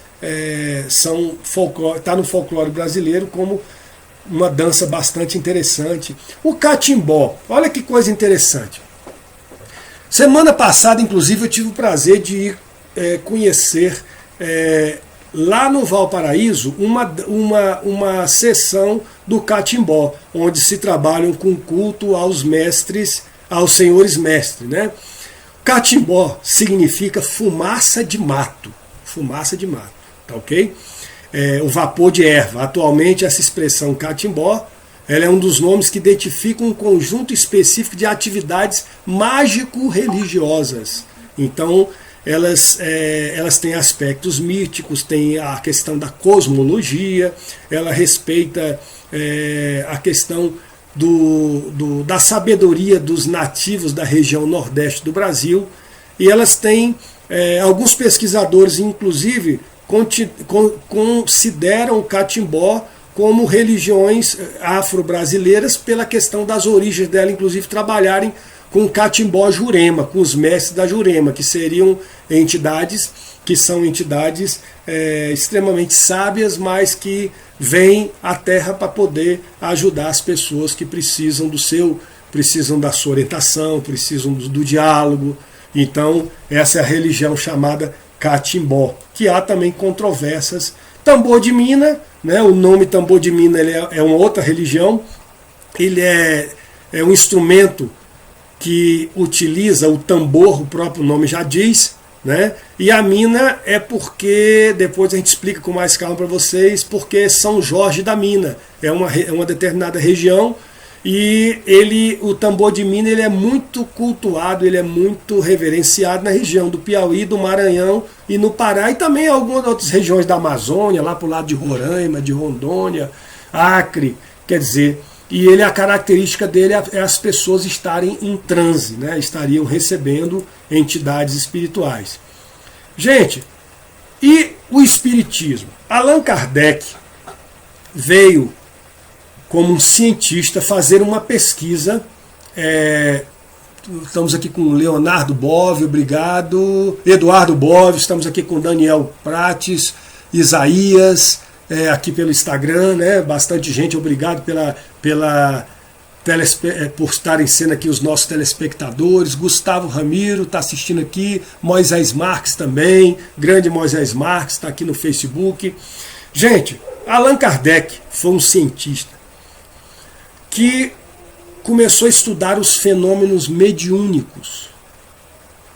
está no folclore brasileiro como uma dança bastante interessante. O catimbó, olha que coisa interessante. Semana passada, inclusive, eu tive o prazer de ir conhecer lá no Valparaíso uma sessão do catimbó, onde se trabalham com culto aos mestres, aos senhores mestres, né? Catimbó significa fumaça de mato, tá ok? O vapor de erva. Atualmente essa expressão catimbó, ela é um dos nomes que identificam um conjunto específico de atividades mágico-religiosas. Então, elas têm aspectos místicos, tem a questão da cosmologia, ela respeita a questão da sabedoria dos nativos da região nordeste do Brasil, e elas têm, alguns pesquisadores, inclusive, consideram o catimbó como religiões afro-brasileiras pela questão das origens dela, inclusive trabalharem com o catimbó Jurema, com os mestres da Jurema, que seriam entidades extremamente sábias, mas que vêm à Terra para poder ajudar as pessoas que precisam da sua orientação, precisam do diálogo. Então, essa é a religião chamada catimbó, que há também controvérsias. Tambor de mina, né, o nome tambor de mina ele é uma outra religião, ele é um instrumento que utiliza o tambor, o próprio nome já diz, né? E a mina é porque, depois a gente explica com mais calma para vocês, porque São Jorge da Mina é uma determinada região, e o tambor de mina ele é muito cultuado, ele é muito reverenciado na região do Piauí, do Maranhão e no Pará, e também em algumas outras regiões da Amazônia, lá para o lado de Roraima, de Rondônia, Acre, quer dizer, e a característica dele é as pessoas estarem em transe, né? Estariam recebendo entidades espirituais. Gente, e o espiritismo? Allan Kardec veio como um cientista fazer uma pesquisa. Estamos aqui com Leonardo Bove, obrigado. Eduardo Bove, estamos aqui com Daniel Prates, Isaías, aqui pelo Instagram, né? Bastante gente, obrigado por estarem sendo aqui os nossos telespectadores. Gustavo Ramiro está assistindo aqui, Moisés Marques também, grande Moisés Marques, está aqui no Facebook. Gente, Allan Kardec foi um cientista que começou a estudar os fenômenos mediúnicos.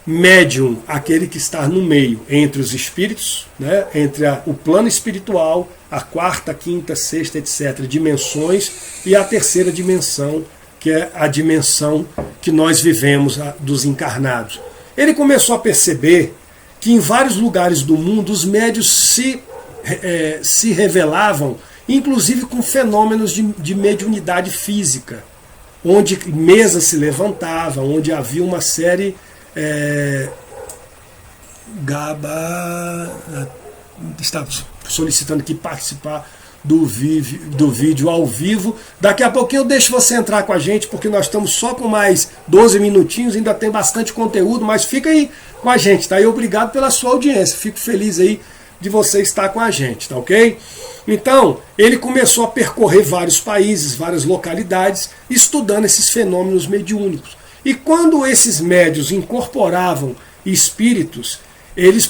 Médium, aquele que está no meio, entre os espíritos, né, entre o plano espiritual, a quarta, quinta, sexta, etc., dimensões, e a terceira dimensão, que é a dimensão que nós vivemos, dos encarnados. Ele começou a perceber que em vários lugares do mundo os médios se revelavam, inclusive com fenômenos de mediunidade física, onde mesas se levantavam, onde havia uma série... Gaba está solicitando aqui participar do vídeo ao vivo. Daqui a pouquinho eu deixo você entrar com a gente, porque nós estamos só com mais 12 minutinhos, ainda tem bastante conteúdo, mas fica aí com a gente, tá? E obrigado pela sua audiência, fico feliz aí de você estar com a gente, tá ok? Então, ele começou a percorrer vários países, várias localidades, estudando esses fenômenos mediúnicos. E quando esses médios incorporavam espíritos, ele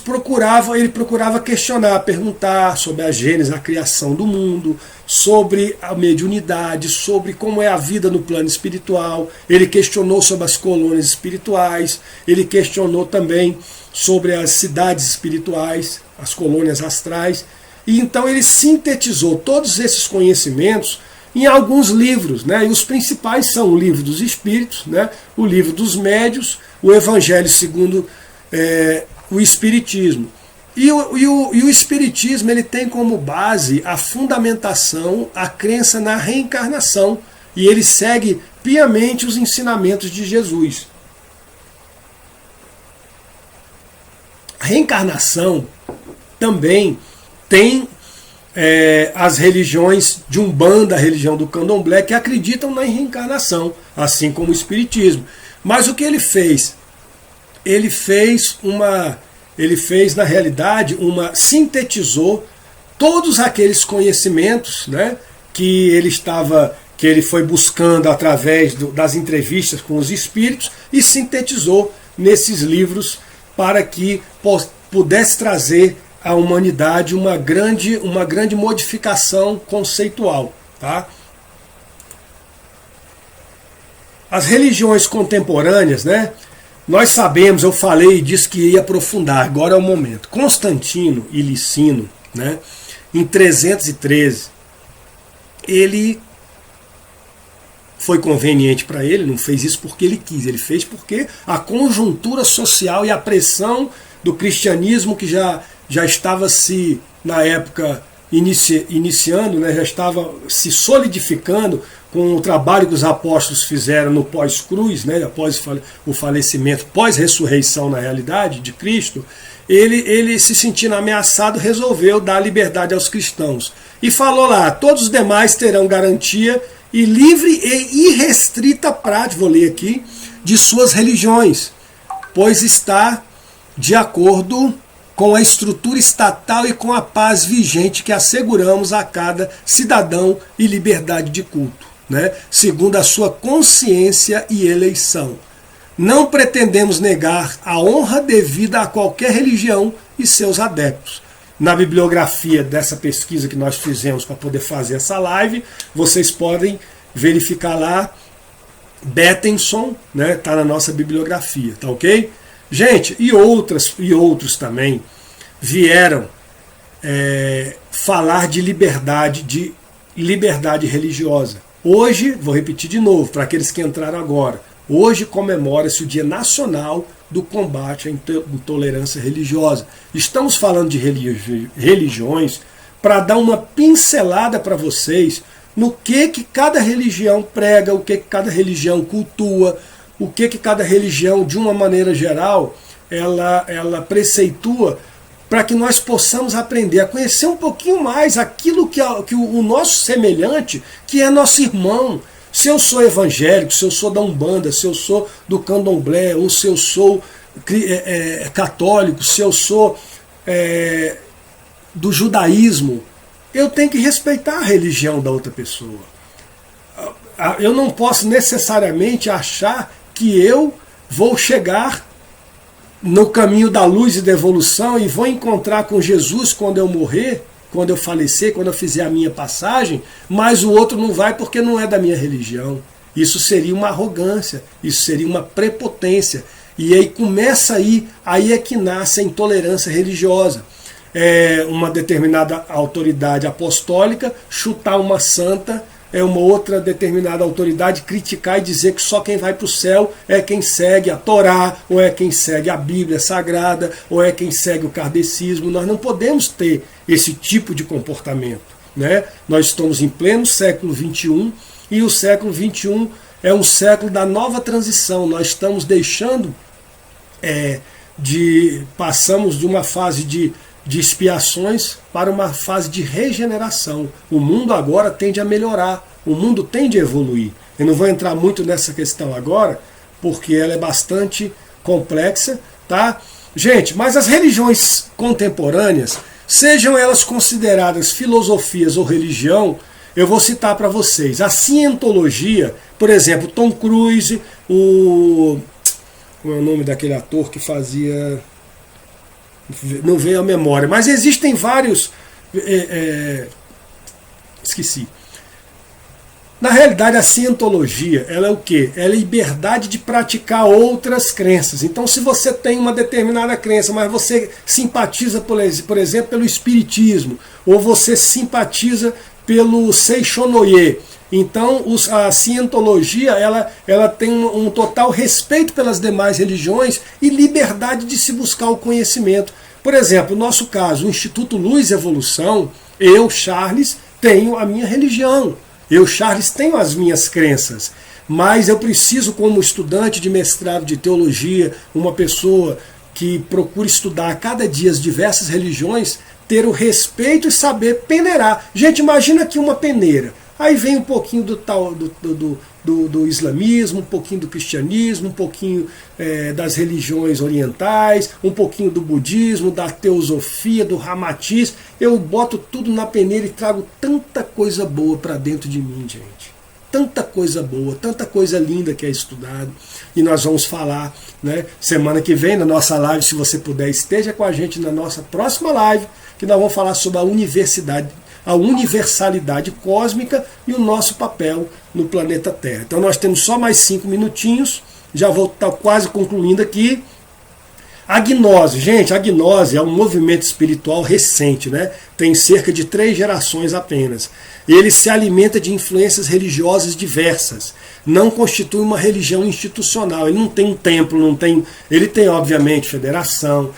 procurava questionar, perguntar sobre a gênese, a criação do mundo, sobre a mediunidade, sobre como é a vida no plano espiritual. Ele questionou sobre as colônias espirituais, ele questionou também sobre as cidades espirituais, as colônias astrais. E então ele sintetizou todos esses conhecimentos em alguns livros, né? E os principais são o Livro dos Espíritos, né? O Livro dos Médios, o Evangelho segundo o Espiritismo. E o Espiritismo ele tem como base a fundamentação, a crença na reencarnação, e ele segue piamente os ensinamentos de Jesus. A reencarnação também tem as religiões de Umbanda, a religião do Candomblé, que acreditam na reencarnação, assim como o Espiritismo. Mas o que ele fez? Ele fez, na realidade, sintetizou todos aqueles conhecimentos, né, que ele foi buscando através das entrevistas com os espíritos e sintetizou nesses livros para que pudesse trazer à humanidade uma grande modificação conceitual. Tá? As religiões contemporâneas, né? Nós sabemos, eu falei e disse que ia aprofundar, agora é o momento. Constantino e Licino, né, em 313, ele foi conveniente para ele, não fez isso porque ele quis, ele fez porque a conjuntura social e a pressão do cristianismo que já estava na época, iniciando, né, já estava se solidificando com o trabalho que os apóstolos fizeram no pós-cruz, né, após o falecimento, pós-ressurreição na realidade de Cristo, ele se sentindo ameaçado, resolveu dar liberdade aos cristãos. E falou lá, todos os demais terão garantia e livre e irrestrita prática, vou ler aqui, de suas religiões, pois está de acordo com a estrutura estatal e com a paz vigente que asseguramos a cada cidadão e liberdade de culto, né, segundo a sua consciência e eleição. Não pretendemos negar a honra devida a qualquer religião e seus adeptos. Na bibliografia dessa pesquisa que nós fizemos para poder fazer essa live, vocês podem verificar lá, Bettenson, né, tá na nossa bibliografia, tá ok? Gente, e outros também vieram falar de liberdade religiosa. Hoje, vou repetir de novo, para aqueles que entraram agora, hoje comemora-se o Dia Nacional do Combate à Intolerância Religiosa. Estamos falando de religiões para dar uma pincelada para vocês no que cada religião prega, o que cada religião cultua, o que cada religião, de uma maneira geral, ela preceitua, para que nós possamos aprender a conhecer um pouquinho mais aquilo que o nosso semelhante, que é nosso irmão. Se eu sou evangélico, se eu sou da Umbanda, se eu sou do Candomblé, ou se eu sou católico, se eu sou do judaísmo, eu tenho que respeitar a religião da outra pessoa. Eu não posso necessariamente achar que eu vou chegar no caminho da luz e da evolução e vou encontrar com Jesus quando eu morrer, quando eu falecer, quando eu fizer a minha passagem, mas o outro não vai porque não é da minha religião. Isso seria uma arrogância, isso seria uma prepotência. E aí começa aí é que nasce a intolerância religiosa. Uma determinada autoridade apostólica chutar uma santa, uma outra determinada autoridade criticar e dizer que só quem vai para o céu é quem segue a Torá, ou é quem segue a Bíblia Sagrada, ou é quem segue o kardecismo. Nós não podemos ter esse tipo de comportamento, né? Nós estamos em pleno século XXI, e o século XXI é um século da nova transição. Nós estamos deixando, passamos de uma fase de expiações para uma fase de regeneração. O mundo agora tende a melhorar, o mundo tende a evoluir. Eu não vou entrar muito nessa questão agora, porque ela é bastante complexa, tá? Gente, mas as religiões contemporâneas, sejam elas consideradas filosofias ou religião, eu vou citar para vocês. A cientologia, por exemplo, Tom Cruise, como é o nome daquele ator que fazia... não veio à memória, mas existem vários... esqueci. Na realidade, a cientologia, ela é o quê? Ela é a liberdade de praticar outras crenças. Então, se você tem uma determinada crença, mas você simpatiza, por exemplo, pelo espiritismo, ou você simpatiza pelo Seixonoye, então a cientologia ela tem um total respeito pelas demais religiões e liberdade de se buscar o conhecimento. Por exemplo, no nosso caso, o Instituto Luz e Evolução, eu, Charles, tenho a minha religião. Eu, Charles, tenho as minhas crenças, mas eu preciso, como estudante de mestrado de teologia, uma pessoa que procura estudar a cada dia as diversas religiões, ter o respeito e saber peneirar. Gente, imagina aqui uma peneira. Aí vem um pouquinho do islamismo, um pouquinho do cristianismo, um pouquinho das religiões orientais, um pouquinho do budismo, da teosofia, do ramatiz. Eu boto tudo na peneira e trago tanta coisa boa para dentro de mim, gente. Tanta coisa boa, tanta coisa linda que é estudado. E nós vamos falar, né, semana que vem na nossa live, se você puder, esteja com a gente na nossa próxima live, que nós vamos falar sobre a universalidade cósmica e o nosso papel no planeta Terra. Então nós temos só mais 5 minutinhos, já vou estar quase concluindo aqui. A gnose, gente, a gnose é um movimento espiritual recente, né? Tem cerca de 3 gerações apenas. Ele se alimenta de influências religiosas diversas. Não constitui uma religião institucional. Ele não tem um templo, não tem. Ele tem, obviamente, federação,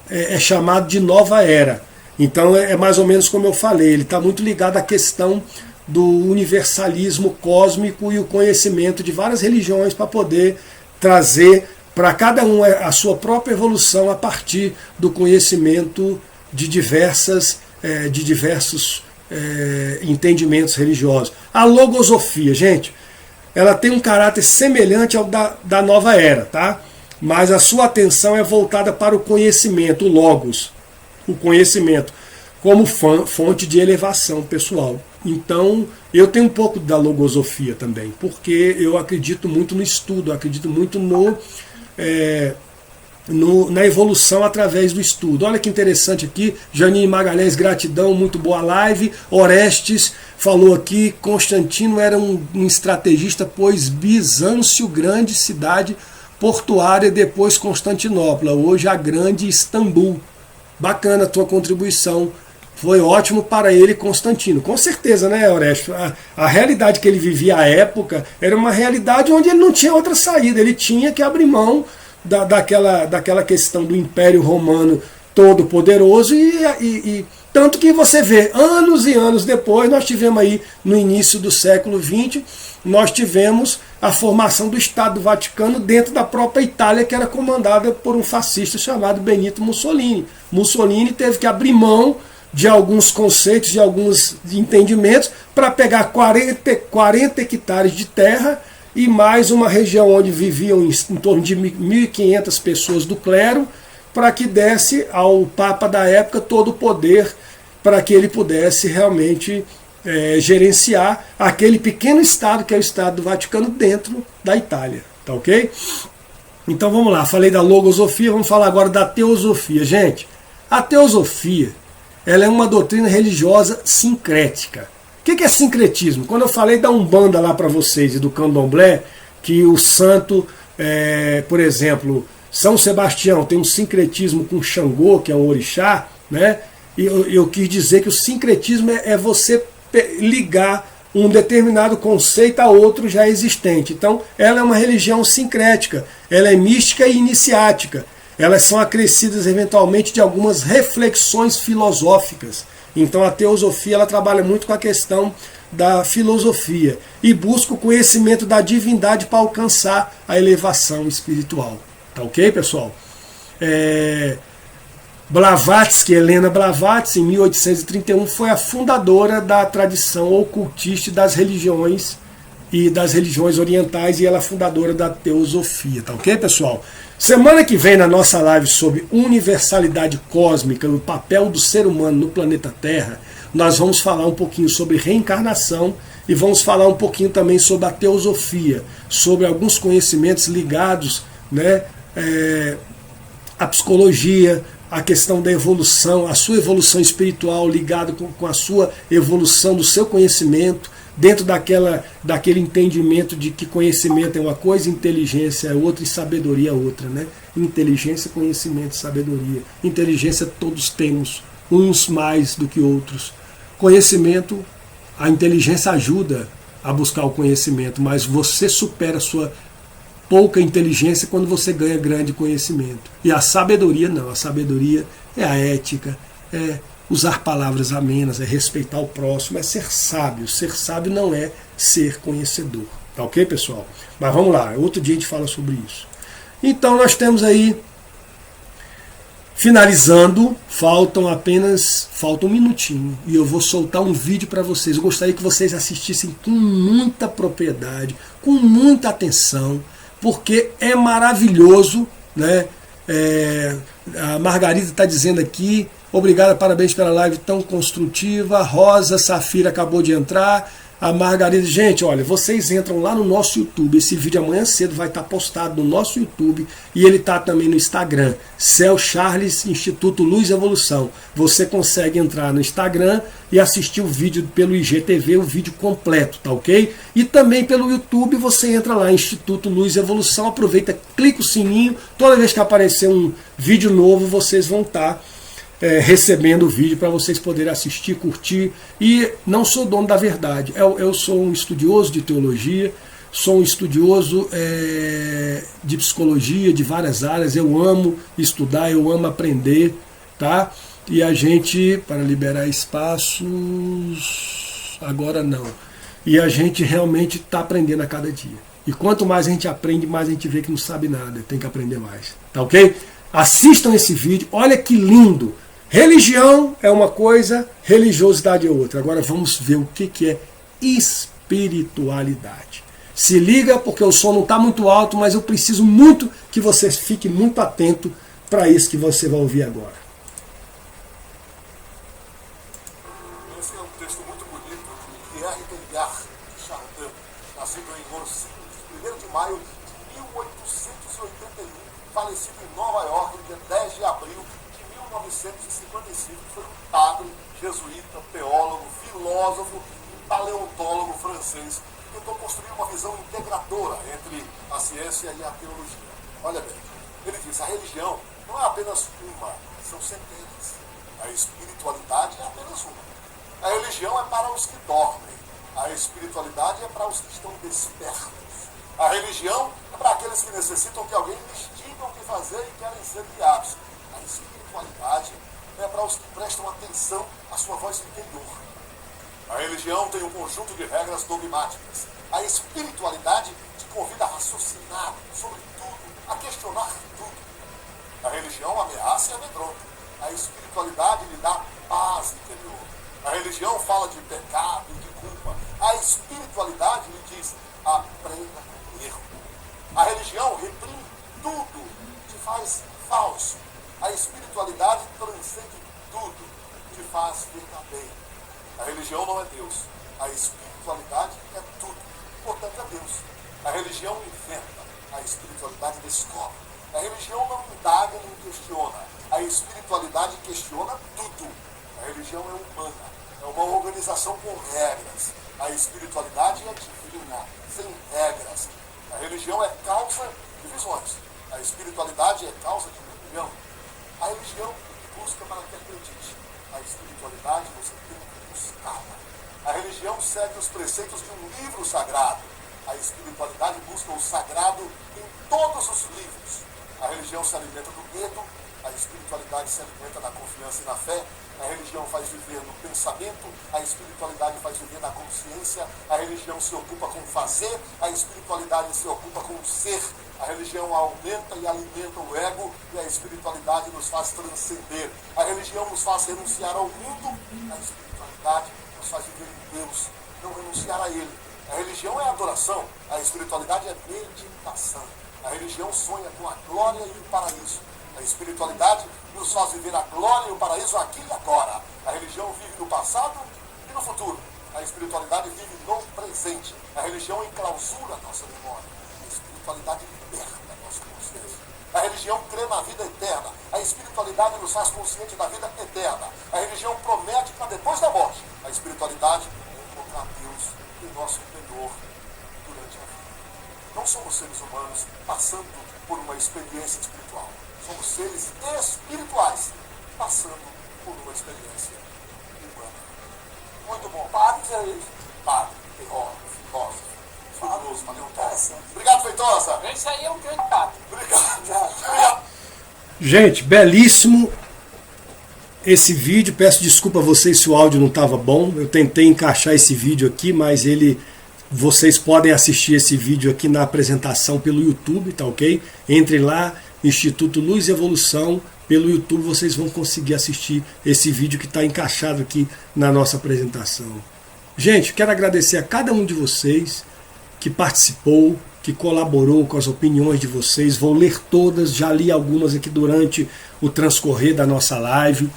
é chamado de nova era. Então é mais ou menos como eu falei, ele está muito ligado à questão do universalismo cósmico e o conhecimento de várias religiões para poder trazer para cada um a sua própria evolução a partir do conhecimento de diversos entendimentos religiosos. A logosofia, gente, ela tem um caráter semelhante ao da nova era, tá? Mas a sua atenção é voltada para o conhecimento, o logos, o conhecimento, como fonte de elevação pessoal. Então, eu tenho um pouco da logosofia também, porque eu acredito muito no estudo, acredito muito na evolução através do estudo. Olha que interessante aqui, Janine Magalhães, gratidão, muito boa live. Orestes falou aqui, Constantino era um estrategista, pois Bizâncio, grande cidade portuária, depois Constantinopla, hoje a grande Istambul. Bacana a tua contribuição, foi ótimo para ele, Constantino. Com certeza, né, Orestes? A realidade que ele vivia à época era uma realidade onde ele não tinha outra saída, ele tinha que abrir mão daquela questão do Império Romano todo poderoso e tanto que você vê, anos e anos depois, nós tivemos aí, no início do século XX, nós tivemos a formação do Estado do Vaticano dentro da própria Itália, que era comandada por um fascista chamado Benito Mussolini. Mussolini teve que abrir mão de alguns conceitos, de alguns entendimentos, para pegar 40 hectares de terra e mais uma região onde viviam em torno de 1.500 pessoas do clero, para que desse ao Papa da época todo o poder para que ele pudesse realmente gerenciar aquele pequeno estado que é o Estado do Vaticano dentro da Itália. Tá ok? Então vamos lá, falei da logosofia, vamos falar agora da teosofia. Gente, a teosofia, ela é uma doutrina religiosa sincrética. O que é sincretismo? Quando eu falei da Umbanda lá para vocês e do Candomblé, que o santo, por exemplo, São Sebastião tem um sincretismo com Xangô, que é um orixá, né? E eu quis dizer que o sincretismo é você ligar um determinado conceito a outro já existente. Então, ela é uma religião sincrética, ela é mística e iniciática. Elas são acrescidas eventualmente de algumas reflexões filosóficas. Então, a teosofia ela trabalha muito com a questão da filosofia e busca o conhecimento da divindade para alcançar a elevação espiritual. Tá ok, pessoal? Blavatsky, Helena Blavatsky, em 1831, foi a fundadora da tradição ocultista das religiões e das religiões orientais, e ela é fundadora da teosofia, tá ok, pessoal? Semana que vem, na nossa live sobre universalidade cósmica e o papel do ser humano no planeta Terra, nós vamos falar um pouquinho sobre reencarnação e vamos falar um pouquinho também sobre a teosofia, sobre alguns conhecimentos ligados, né, à psicologia, a questão da evolução, a sua evolução espiritual ligada com a sua evolução do seu conhecimento, dentro daquele entendimento de que conhecimento é uma coisa, inteligência é outra e sabedoria é outra, né? Inteligência, conhecimento, sabedoria. Inteligência todos temos, uns mais do que outros. Conhecimento, a inteligência ajuda a buscar o conhecimento, mas você supera a sua pouca inteligência quando você ganha grande conhecimento. E a sabedoria não, a sabedoria é a ética, é usar palavras amenas, é respeitar o próximo, é ser sábio. Ser sábio não é ser conhecedor. Tá ok, pessoal? Mas vamos lá, outro dia a gente fala sobre isso. Então nós temos aí Finalizando, falta um minutinho e eu vou soltar um vídeo para vocês. Eu gostaria que vocês assistissem com muita propriedade, com muita atenção, porque é maravilhoso, né? A Margarida está dizendo aqui, obrigada, parabéns pela live tão construtiva. A Rosa Safira acabou de entrar. A Margarida, gente, olha, vocês entram lá no nosso YouTube, esse vídeo amanhã cedo vai estar postado no nosso YouTube e ele está também no Instagram, Céu Charles Instituto Luz e Evolução. Você consegue entrar no Instagram e assistir o vídeo pelo IGTV, o vídeo completo, tá ok? E também pelo YouTube você entra lá, Instituto Luz e Evolução, aproveita, clica o sininho, toda vez que aparecer um vídeo novo vocês vão estar recebendo o vídeo para vocês poderem assistir, curtir. E não sou dono da verdade, eu sou um estudioso de teologia, sou um estudioso de psicologia, de várias áreas. Eu amo estudar, eu amo aprender, tá? E a gente, para liberar espaços, agora não. E a gente realmente está aprendendo a cada dia. E quanto mais a gente aprende, mais a gente vê que não sabe nada, tem que aprender mais, tá ok? Assistam esse vídeo, olha que lindo! Religião é uma coisa, religiosidade é outra. Agora vamos ver o que é espiritualidade. Se liga, porque o som não está muito alto, mas eu preciso muito que você fique muito atento para isso que você vai ouvir agora. Esse é um texto muito bonito de Pierre Teilhard de Chardin, nascido em Nancy, 1º de maio de 1881, falecido em Nova York no dia 10 de abril de 1955, foi um padre, jesuíta, teólogo, filósofo e paleontólogo francês, que tentou construir uma visão integradora entre a ciência e a teologia. Olha bem, ele diz, a religião não é apenas uma, são centenas. A espiritualidade é apenas uma. A religião é para os que dormem. A espiritualidade é para os que estão despertos. A religião é para aqueles que necessitam que alguém lhes diga o que fazer e querem ser guiados. A espiritualidade é para os que prestam atenção à sua voz interior. A religião tem um conjunto de regras dogmáticas. A espiritualidade te convida a raciocinar sobre tudo, a questionar tudo. A religião ameaça e amedronta. A espiritualidade lhe dá paz interior. A religião fala de pecado e de culpa. A espiritualidade lhe diz, aprenda com erro. A religião reprime tudo, te faz falso. A espiritualidade transcende tudo, te faz verdadeiro. A religião não é Deus. A espiritualidade é tudo, portanto é Deus. A religião inventa, a espiritualidade descobre. A religião não indaga nem questiona. A espiritualidade questiona tudo. A religião é humana, é uma organização com regras. A espiritualidade é divina, sem regras. A religião é causa de visões. A espiritualidade é causa de rebelião. A religião busca para que acredite. A espiritualidade você tem que buscá-la. A religião segue os preceitos de um livro sagrado. A espiritualidade busca o sagrado em todos os livros. A religião se alimenta do medo, a espiritualidade se alimenta da confiança e na fé. A religião faz viver no pensamento, a espiritualidade faz viver na consciência. A religião se ocupa com fazer, a espiritualidade se ocupa com ser. A religião aumenta e alimenta o ego e a espiritualidade nos faz transcender. A religião nos faz renunciar ao mundo, a espiritualidade nos faz viver em Deus, não renunciar a Ele. A religião é adoração, a espiritualidade é meditação. A religião sonha com a glória e o paraíso. A espiritualidade nos faz viver a glória e o paraíso aqui e agora. A religião vive no passado e no futuro. A espiritualidade vive no presente. A religião enclausura a nossa memória. A espiritualidade liberta a nossa consciência. A religião crê na vida eterna. A espiritualidade nos faz consciente da vida eterna. A religião promete para depois da morte. A espiritualidade é encontrar Deus em nosso interior durante a vida. Não somos seres humanos passando por uma experiência espiritual. Somos seres espirituais passando por uma experiência humana. Muito bom. Padre, é isso. Padre, teólogo, filósofo, estudioso, paleontólogo. Obrigado, Feitosa. Esse aí é um grande padre. Obrigado. Gente, belíssimo esse vídeo. Peço desculpa a vocês se o áudio não estava bom. Eu tentei encaixar esse vídeo aqui, mas vocês podem assistir esse vídeo aqui na apresentação pelo YouTube, tá ok? Entre lá, Instituto Luz e Evolução, pelo YouTube vocês vão conseguir assistir esse vídeo que está encaixado aqui na nossa apresentação. Gente, quero agradecer a cada um de vocês que participou, que colaborou com as opiniões de vocês. Vou ler todas, já li algumas aqui durante o transcorrer da nossa live.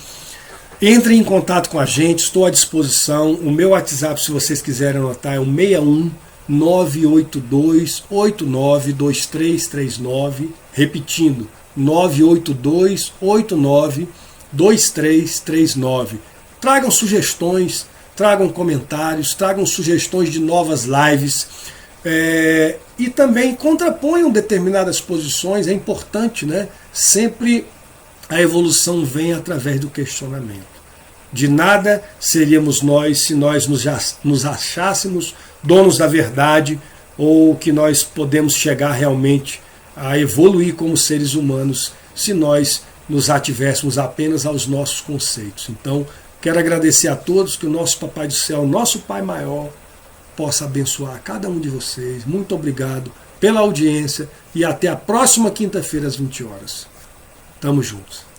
Entrem em contato com a gente, estou à disposição. O meu WhatsApp, se vocês quiserem anotar, é o 61 982 89 2339. Repetindo, 982 89 2339. Tragam sugestões, tragam comentários, tragam sugestões de novas lives. E também contraponham determinadas posições. É importante, né? Sempre a evolução vem através do questionamento. De nada seríamos nós se nós nos achássemos donos da verdade, ou que nós podemos chegar realmente a evoluir como seres humanos se nós nos ativéssemos apenas aos nossos conceitos. Então, quero agradecer a todos, que o nosso Papai do Céu, o nosso Pai Maior, possa abençoar cada um de vocês. Muito obrigado pela audiência e até a próxima quinta-feira às 20 horas. Tamo juntos.